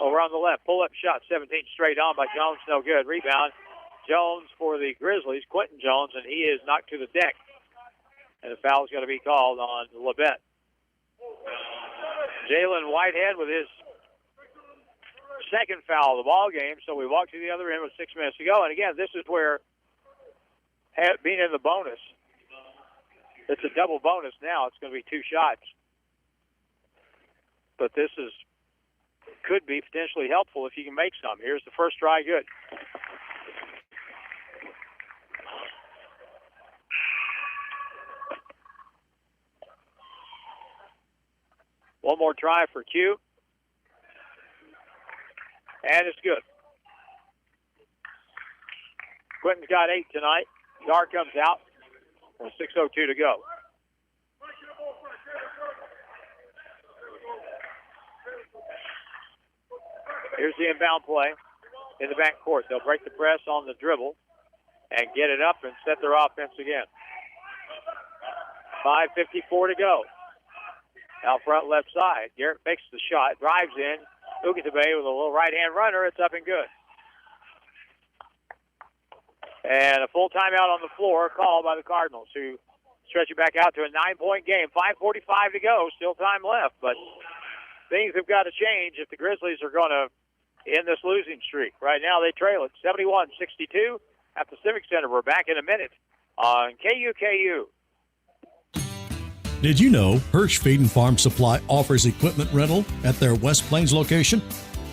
Over on the left, pull-up shot, 17 straight on by Jones, no good. Rebound, Jones for the Grizzlies, Quentin Jones, and he is knocked to the deck. And the foul is going to be called on Labette. Jalen Whitehead with his second foul of the ball game, so we walk to the other end with 6 minutes to go. And again, this is where being in the bonus, it's a double bonus now. It's going to be 2 shots. But this could be potentially helpful if you can make some. Here's the first try, good. One more try for Q. And it's good. Quentin's got 8 tonight. Dar comes out with 6:02 to go. Here's the inbound play in the back court. They'll break the press on the dribble and get it up and set their offense again. 5:54 to go. Out front left side. Garrett makes the shot, drives in. Ugatabe with a little right-hand runner. It's up and good. And a full timeout on the floor called by the Cardinals, who stretch it back out to a 9-point game. 5:45 to go. Still time left, but things have got to change if the Grizzlies are going to end this losing streak. Right now they trail it 71-62 at the Civic Center. We're back in a minute on KUKU. Did you know Hirsch Feed and Farm Supply offers equipment rental at their West Plains location?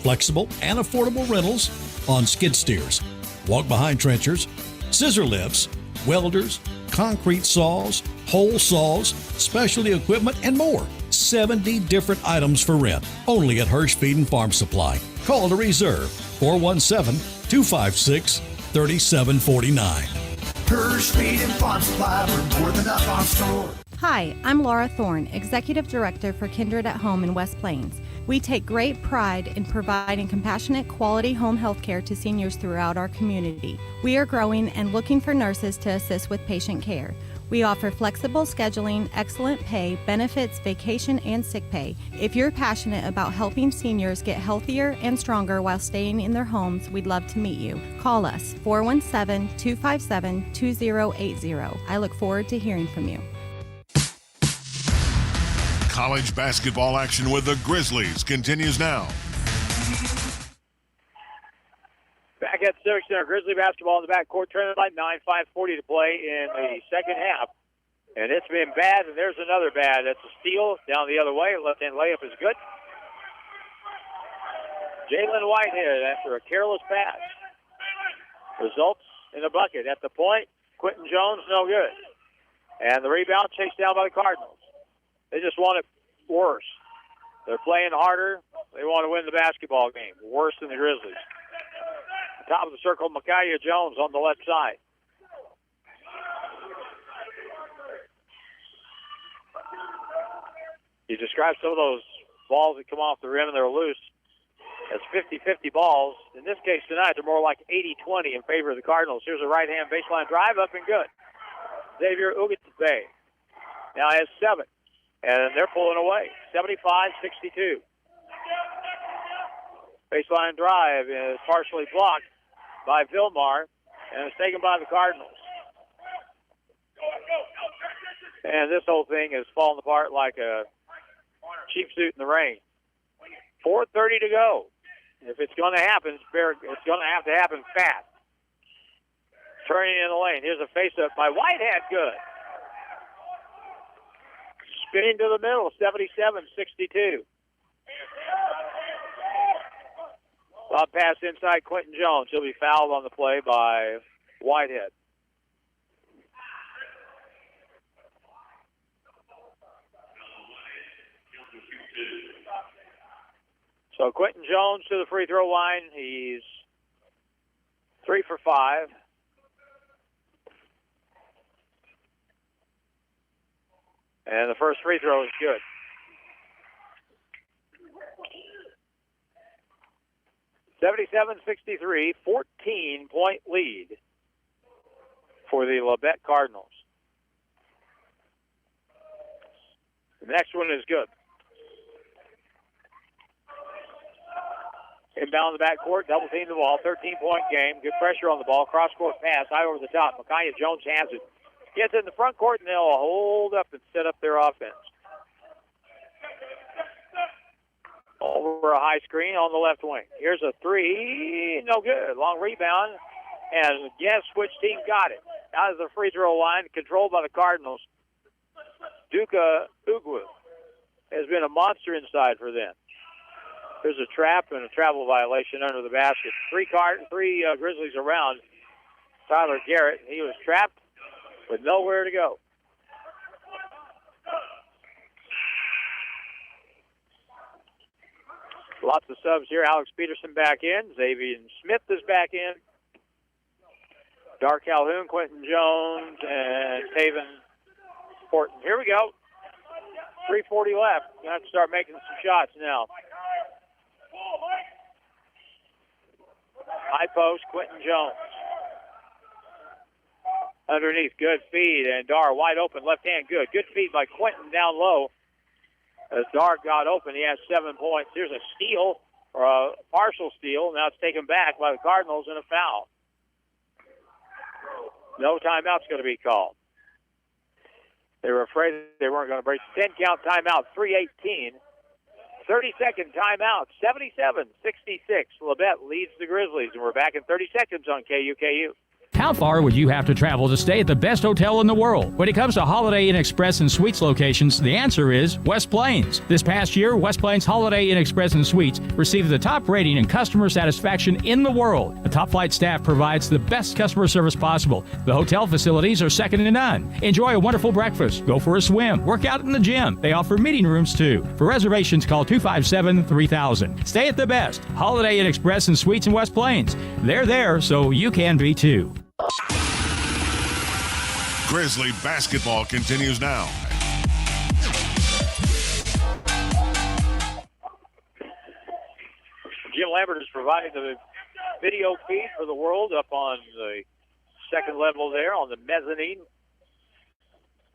Flexible and affordable rentals on skid steers, walk-behind trenchers, scissor lifts, welders, concrete saws, hole saws, specialty equipment, and more. 70 different items for rent, only at Hirsch Feed and Farm Supply. Call to reserve 417-256-3749. Hirsch Feed and Farm Supply, we're more than a farm store. Hi, I'm Laura Thorne, Executive Director for Kindred at Home in West Plains. We take great pride in providing compassionate, quality home health care to seniors throughout our community. We are growing and looking for nurses to assist with patient care. We offer flexible scheduling, excellent pay, benefits, vacation, and sick pay. If you're passionate about helping seniors get healthier and stronger while staying in their homes, we'd love to meet you. Call us, 417-257-2080. I look forward to hearing from you. College basketball action with the Grizzlies continues now. Back at Civic Center, Grizzly basketball in the backcourt, turning by 9, 5:40 to play in the second half. And it's been bad, and there's another bad. That's a steal down the other way. Left-hand layup is good. Jalen Whitehead after a careless pass. Results in a bucket. At the point, Quentin Jones, no good. And the rebound chased down by the Cardinals. They just want it worse. They're playing harder. They want to win the basketball game. Worse than the Grizzlies. Top of the circle, Micaiah Jones on the left side. You describe some of those balls that come off the rim and they're loose as 50-50 balls. In this case tonight, they're more like 80-20 in favor of the Cardinals. Here's a right-hand baseline drive, up and good. Xavier Ugatabe now has 7. And they're pulling away, 75-62. Baseline drive is partially blocked by Vilmar, and it's taken by the Cardinals. And this whole thing is falling apart like a cheap suit in the rain. 4:30 to go. If it's going to happen, it's going to have to happen fast. Turning in the lane. Here's a face-up by Whitehead, good. Spinning to the middle, 77-62. Lob pass inside Quentin Jones. He'll be fouled on the play by Whitehead. So Quentin Jones to the free throw line. He's 3 for 5. And the first free throw is good. (77-63), 14-point lead for the Labette Cardinals. The next one is good. Inbound the backcourt, double team the ball, 13-point game. Good pressure on the ball, cross-court pass, high over the top. Micaiah Jones has it. Gets in the front court, and they'll hold up and set up their offense. over a high screen on the left wing. Here's a three. No good. Long rebound. And guess which team got it? Out of the free throw line, controlled by the Cardinals. Duka Ugwu has been a monster inside for them. There's a trap and a travel violation under the basket. Three Grizzlies around Tyler Garrett. He was trapped with nowhere to go. Lots of subs here. Alex Peterson back in. Xavier Smith is back in. Dar Calhoun, Quentin Jones, and Taven Horton. Here we go. 3:40 left. Going to have to start making some shots now. High post, Quentin Jones. Underneath, good feed, and Dar wide open, left hand, good. Good feed by Quentin down low. As Dar got open, he has 7 points. Here's a steal, or a partial steal. Now it's taken back by the Cardinals and a foul. No timeout's going to be called. They were afraid they weren't going to break. 10-count timeout, 3:18. 30-second timeout, 77-66. Labette leads the Grizzlies, and we're back in 30 seconds on KUKU. How far would you have to travel to stay at the best hotel in the world? When it comes to Holiday Inn Express and Suites locations, the answer is West Plains. This past year, West Plains Holiday Inn Express and Suites received the top rating in customer satisfaction in the world. The top flight staff provides the best customer service possible. The hotel facilities are second to none. Enjoy a wonderful breakfast, go for a swim, work out in the gym. They offer meeting rooms too. For reservations, call 257-3000. Stay at the best Holiday Inn Express and Suites in West Plains. They're there, so you can be too. Grizzly basketball continues now. Jim Lambert is providing the video feed for the world up on the second level there on the mezzanine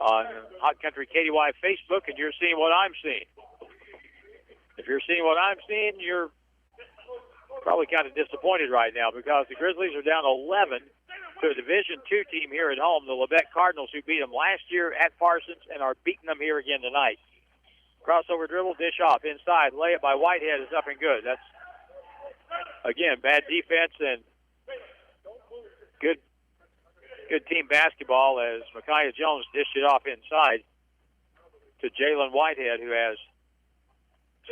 on Hot Country KDY Facebook, and you're seeing what I'm seeing. If you're seeing what I'm seeing, you're probably kind of disappointed right now because the Grizzlies are down 11 to a Division II team here at home, the Labette Cardinals, who beat them last year at Parsons and are beating them here again tonight. Crossover dribble, dish off, inside, layup by Whitehead is up and good. That's, again, bad defense and good team basketball as Micaiah Jones dished it off inside to Jalen Whitehead, who has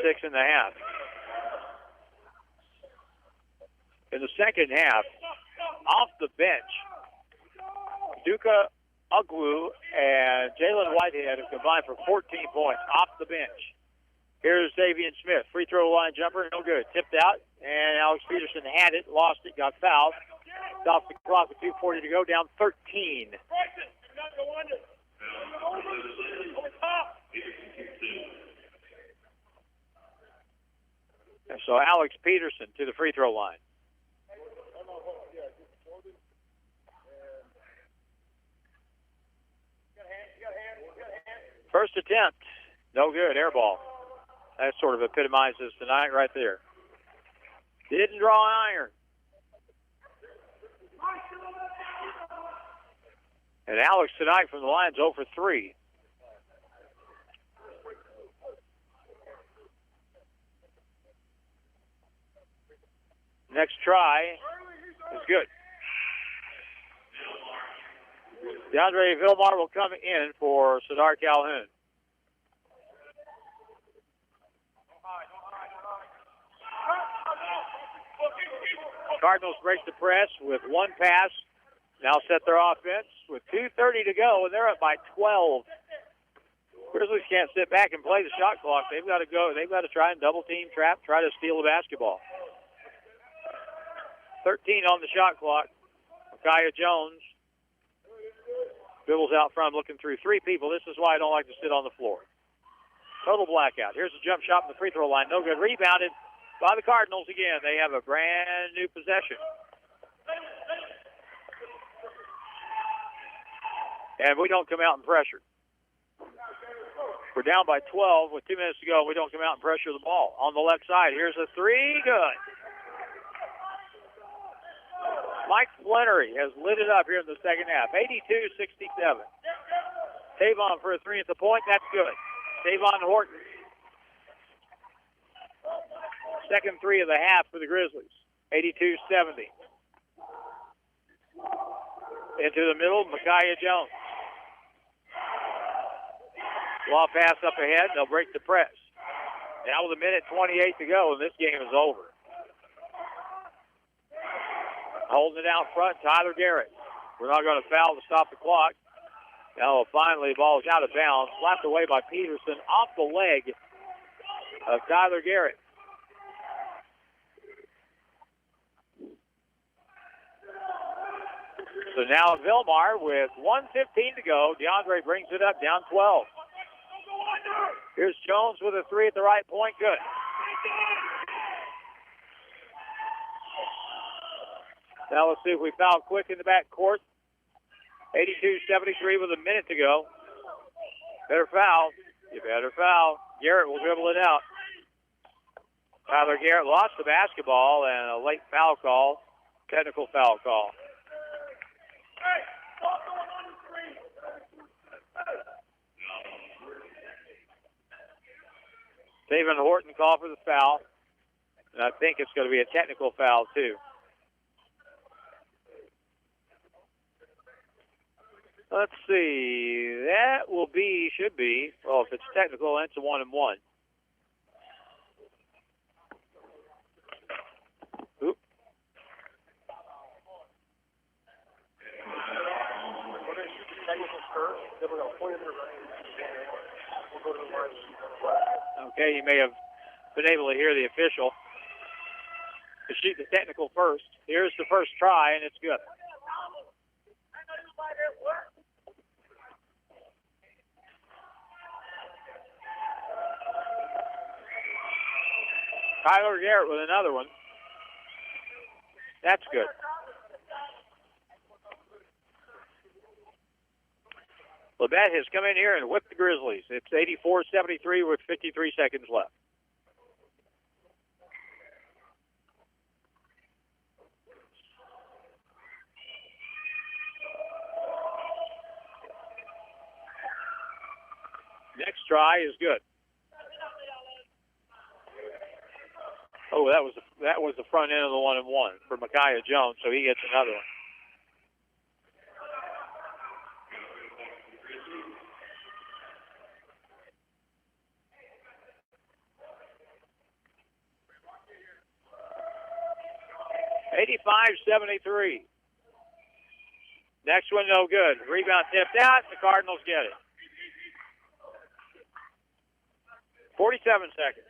6.5. In the second half, off the bench, Duka Ugwu and Jalen Whitehead have combined for 14 points off the bench. Here's Xavier Smith. Free throw line jumper, no good. Tipped out, and Alex Peterson had it, lost it, got fouled. Off the clock with 2:40 to go, down 13. And so Alex Peterson to the free throw line. First attempt, no good, air ball. That sort of epitomizes tonight right there. Didn't draw an iron. And Alex tonight from the line's 0 for 3. Next try is good. DeAndre Vilmar will come in for Sadar Calhoun. Cardinals break the press with one pass. Now set their offense with 2:30 to go, and they're up by 12. Grizzlies can't sit back and play the shot clock. They've got to go. They've got to try and double team, trap, try to steal the basketball. 13 on the shot clock. Micaiah Jones dribbles out front, looking through three people. This is why I don't like to sit on the floor. Total blackout. Here's a jump shot from the free throw line. No good. Rebounded by the Cardinals again. They have a brand new possession. And we don't come out and pressure. We're down by 12 with 2 minutes to go. We don't come out and pressure the ball. On the left side, here's a three. Good. Mike Flannery has lit it up here in the second half. 82-67. Tavon for a three at the point. That's good. Tavon Horton second three of the half for the Grizzlies. 82-70. Into the middle, Micaiah Jones. Long pass up ahead. They'll break the press. Now with 1:28 to go, and this game is over. Holding it out front, Tyler Garrett. We're not going to foul to stop the clock. Now finally, the ball is out of bounds. Slapped away by Peterson off the leg of Tyler Garrett. So now Vilmar with 1:15 to go. DeAndre brings it up, down 12. Here's Jones with a three at the right point. Good. Now let's see if we foul quick in the back court. 82-73 with 1 minute to go. Better foul. You better foul. Garrett will dribble it out. Tyler Garrett lost the basketball and a late foul call. Technical foul call. Stephen Horton called for the foul. And I think it's going to be a technical foul, too. Let's see. That will be, should be. Well, if it's technical, then it's a 1-and-1. Oop. Okay, you may have been able to hear the official. To shoot the technical first. Here's the first try, and it's good. Tyler Garrett with another one. That's good. Labette has come in here and whipped the Grizzlies. It's 84-73 with 53 seconds left. Next try is good. Oh, that was the front end of the 1-and-1 for Micaiah Jones, so he gets another one. $85-73. Next one, no good. Rebound tipped out. The Cardinals get it. 47 seconds.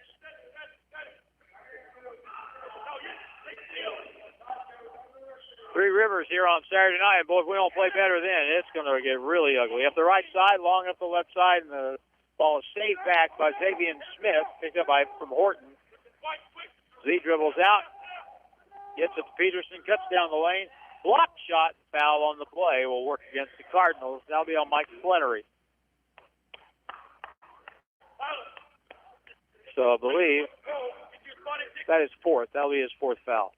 Three Rivers here on Saturday night, and boy, if we don't play better then, it's going to get really ugly. Up the right side, long up the left side, and the ball is saved back by Xavier Smith, picked up from Horton. Z dribbles out, gets it to Peterson, cuts down the lane. Block shot, foul on the play will work against the Cardinals. That'll be on Mike Flannery. So I believe that is fourth. That'll be his fourth foul.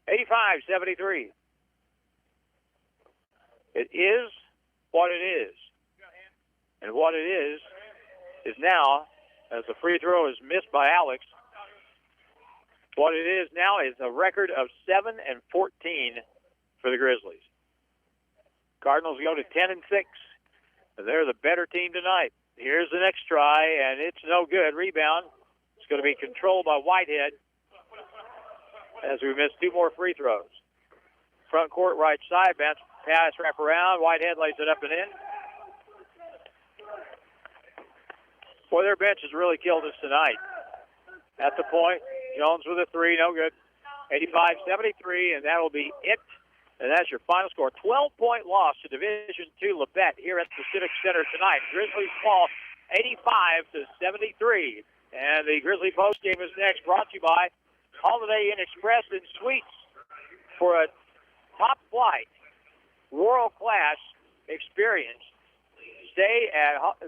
85-73. It is what it is. And what it is now, as the free throw is missed by Alex, what it is now is a record of 7-14 for the Grizzlies. Cardinals go to 10-6. They're the better team tonight. Here's the next try, and it's no good. Rebound. It's going to be controlled by Whitehead as we miss two more free throws. Front court right side, pass wrap around. Whitehead lays it up and in. Boy, their bench has really killed us tonight. At the point, Jones with a three, no good. 85-73, and that'll be it. And that's your final score. 12-point loss to Division II Labette here at the Civic Center tonight. Grizzlies fall 85-73. And the Grizzly postgame is next, brought to you by Holiday Inn Express and Suites for a top-flight, world-class experience. Stay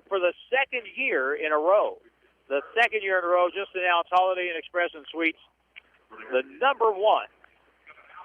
for the second year in a row. The second year in a row, just announced Holiday Inn Express and Suites, the number one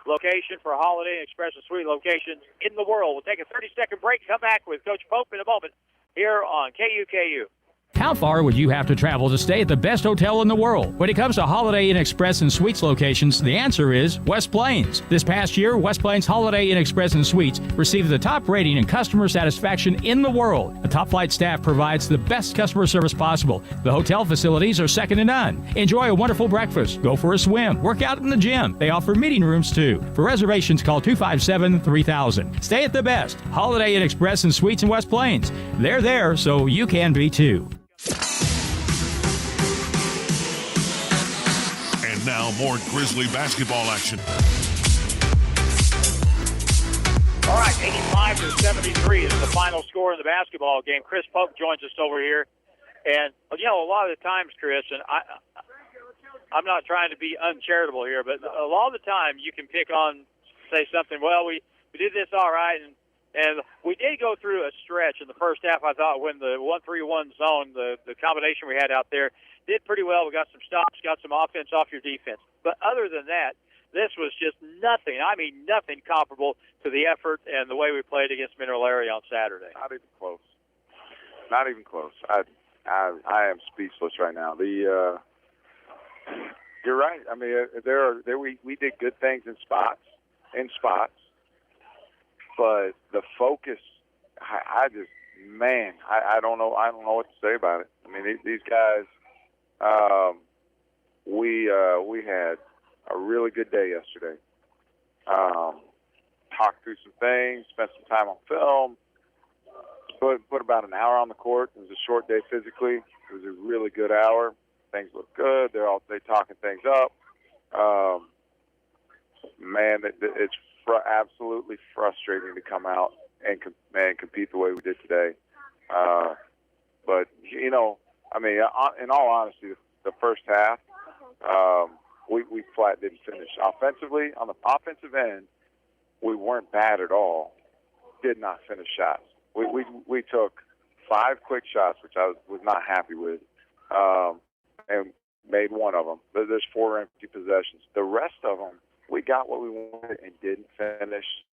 location for Holiday Inn Express and Suite locations in the world. We'll take a 30-second break, come back with Coach Pope in a moment here on KUKU. How far would you have to travel to stay at the best hotel in the world? When it comes to Holiday Inn Express and Suites locations, the answer is West Plains. This past year, West Plains Holiday Inn Express and Suites received the top rating in customer satisfaction in the world. The top flight staff provides the best customer service possible. The hotel facilities are second to none. Enjoy a wonderful breakfast, go for a swim, work out in the gym. They offer meeting rooms too. For reservations, call 257-3000. Stay at the best Holiday Inn Express and Suites in West Plains. They're there, so you can be too. Now more Grizzly basketball action. All right, 85-73 is the final score in the basketball game. Chris Pope joins us over here. And, you know, a lot of the times, Chris, and I'm not trying to be uncharitable here, but a lot of the time you can pick on, say something, well, we did this all right, and we did go through a stretch in the first half, I thought, when the 1-3-1 zone, the combination we had out there, did pretty well. We got some stops, got some offense off your defense. But other than that, this was just nothing. I mean, nothing comparable to the effort and the way we played against Mineral Area on Saturday. Not even close. Not even close. I am speechless right now. You're right. I mean, we did good things in spots, but the focus, I don't know. I don't know what to say about it. I mean, these guys. We had a really good day yesterday. Talked through some things, spent some time on film, put about an hour on the court. It was a short day physically. It was a really good hour. Things look good. They're talking things up. Man, it's absolutely frustrating to come out and compete the way we did today. But you know. I mean, in all honesty, the first half, we flat didn't finish. Offensively, on the offensive end, we weren't bad at all. Did not finish shots. We took 5 quick shots, which I was not happy with, and made one of them. There's 4 empty possessions. The rest of them, we got what we wanted and didn't finish.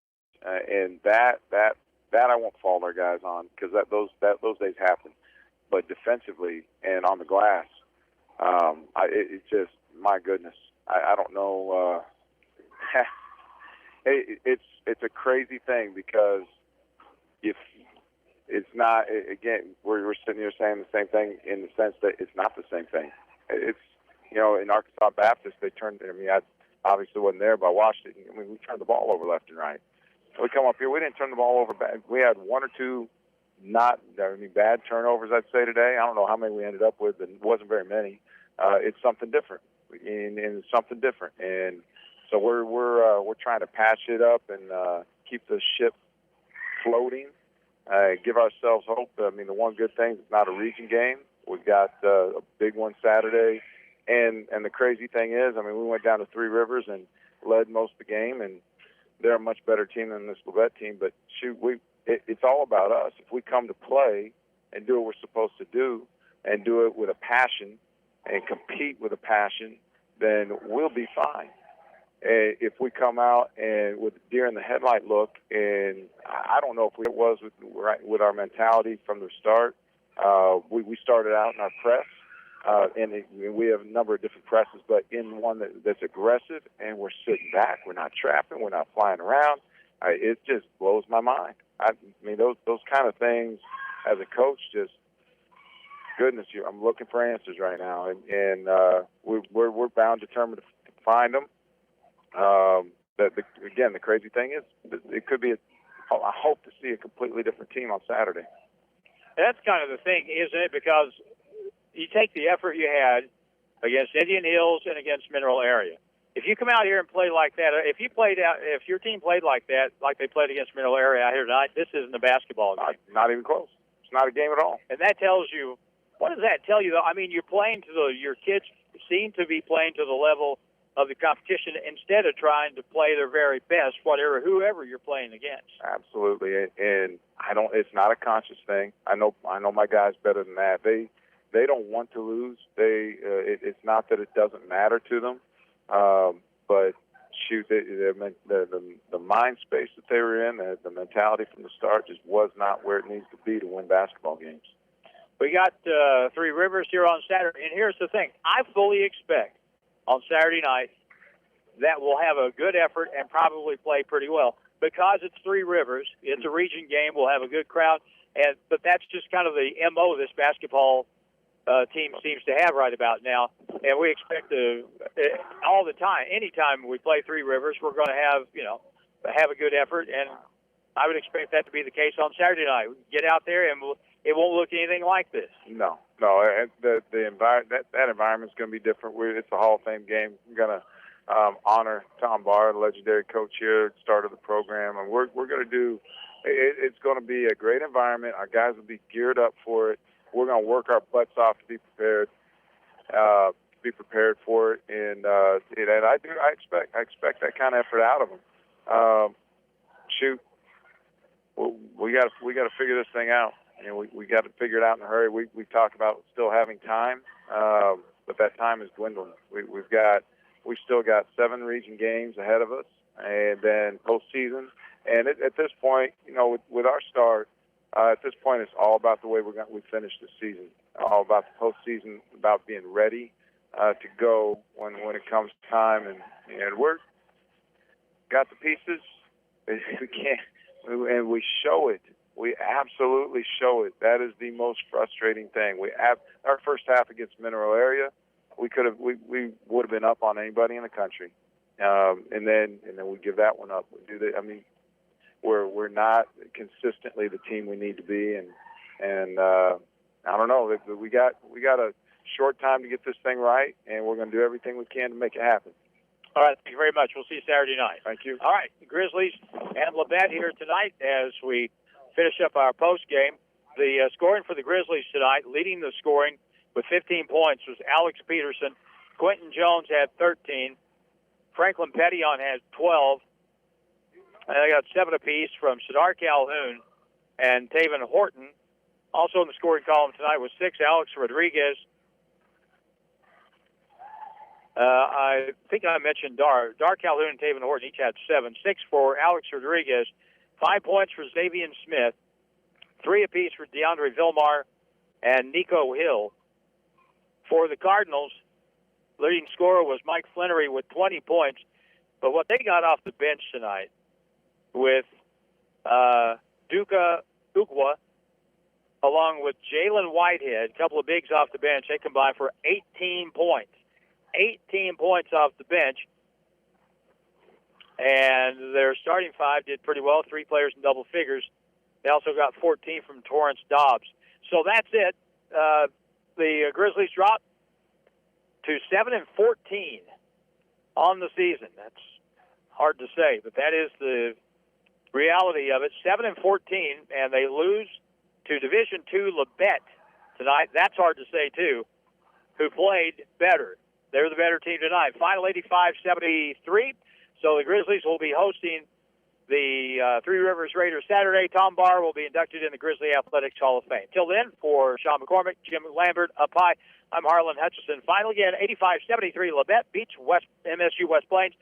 And that I won't fault our guys on because those days happen. But defensively and on the glass, it's just, my goodness, I don't know. It's a crazy thing because if it's not, again, we're sitting here saying the same thing in the sense that it's not the same thing. It's, you know, in Arkansas Baptist, they turned, I mean, I obviously wasn't there, but I watched it. I mean, we turned the ball over left and right. We come up here, we didn't turn the ball over back. We had 1 or 2 bad turnovers, I'd say, today. I don't know how many we ended up with, but it wasn't very many. It's something different, and it's something different. And so we're trying to patch it up and keep the ship floating, give ourselves hope. I mean, the one good thing is it's not a region game. We've got a big one Saturday, and the crazy thing is, I mean, we went down to Three Rivers and led most of the game, and they're a much better team than this Labette team. But shoot, it's all about us. If we come to play and do what we're supposed to do and do it with a passion and compete with a passion, then we'll be fine. If we come out and with deer in the headlight look, and I don't know if it was with our mentality from the start. We started out in our press, and we have a number of different presses, but in one that's aggressive, and we're sitting back. We're not trapping. We're not flying around. It just blows my mind. I mean, those kind of things as a coach, just goodness, I'm looking for answers right now, and we're bound, determined to find them. Again, the crazy thing is, it could be. I hope to see a completely different team on Saturday. That's kind of the thing, isn't it? Because you take the effort you had against Indian Hills and against Mineral Area. If you come out here and play like that, if your team played like that, like they played against Mineral Area out here tonight, this isn't a basketball game. Not even close. It's not a game at all. And that tells you, what does that tell you? I mean, you're playing your kids seem to be playing to the level of the competition instead of trying to play their very best, whoever you're playing against. Absolutely, and it's not a conscious thing. I know my guys better than that. They don't want to lose. It's not that it doesn't matter to them, but shoot, the mind space that they were in, the mentality from the start just was not where it needs to be to win basketball games. We got Three Rivers here on Saturday. And here's the thing. I fully expect on Saturday night that we'll have a good effort and probably play pretty well. Because it's Three Rivers, it's a region game, we'll have a good crowd. But that's just kind of the MO this basketball team seems to have right about now. And we expect all the time, anytime we play Three Rivers, we're going to have a good effort. And I would expect that to be the case on Saturday night. We get out there and it won't look anything like this. No. The environment, that environment's going to be different. It's a Hall of Fame game. We're going to honor Tom Barr, the legendary coach here at the start of the program, and we're going to do. It's going to be a great environment. Our guys will be geared up for it. We're going to work our butts off to be prepared. For it, and I expect that kind of effort out of them. We got to figure this thing out. We got to figure it out in a hurry. We talked about still having time, but that time is dwindling. We've still got 7 region games ahead of us, and then postseason. And at this point, with our start, at this point, it's all about the way we finish the season. All about the postseason, about being ready to go when it comes time. And we're got the pieces. We can't, and we show it. We absolutely show it. That is the most frustrating thing. Our first half against Mineral Area, we would have been up on anybody in the country, and then we give that one up. We're not consistently the team we need to be, and I don't know. We got a short time to get this thing right, and we're going to do everything we can to make it happen. All right, thank you very much. We'll see you Saturday night. Thank you. All right, Grizzlies and Labette here tonight as we finish up our post game. The scoring for the Grizzlies tonight, leading the scoring with 15 points, was Alex Peterson. Quentin Jones had 13. Franklin Pettyon had 12. And they got 7 apiece from Sadar Calhoun and Taven Horton. Also in the scoring column tonight was 6, Alex Rodriguez. I think I mentioned Dar Calhoun and Taven Horton each had 7. 6 for Alex Rodriguez. 5 points for Xavier Smith. 3 apiece for DeAndre Vilmar and Nico Hill. For the Cardinals, leading scorer was Mike Flannery with 20 points. But what they got off the bench tonight with Duka Ukwa, along with Jalen Whitehead, a couple of bigs off the bench, they combined for 18 points. 18 points off the bench. And their starting 5 did pretty well, 3 players in double figures. They also got 14 from Torrance Dobbs. So that's it. The Grizzlies dropped to 7-14 on the season. That's hard to say, but that is the reality of it. 7-14, and they lose to Division II Labette tonight. That's hard to say, too, who played better. They're the better team tonight. Final 85-73. So the Grizzlies will be hosting the Three Rivers Raiders Saturday. Tom Barr will be inducted in the Grizzly Athletics Hall of Fame. Till then, for Sean McCormick, Jim Lambert, up high, I'm Harlan Hutchison. Final again, 85-73, Labette beats MSU West Plains.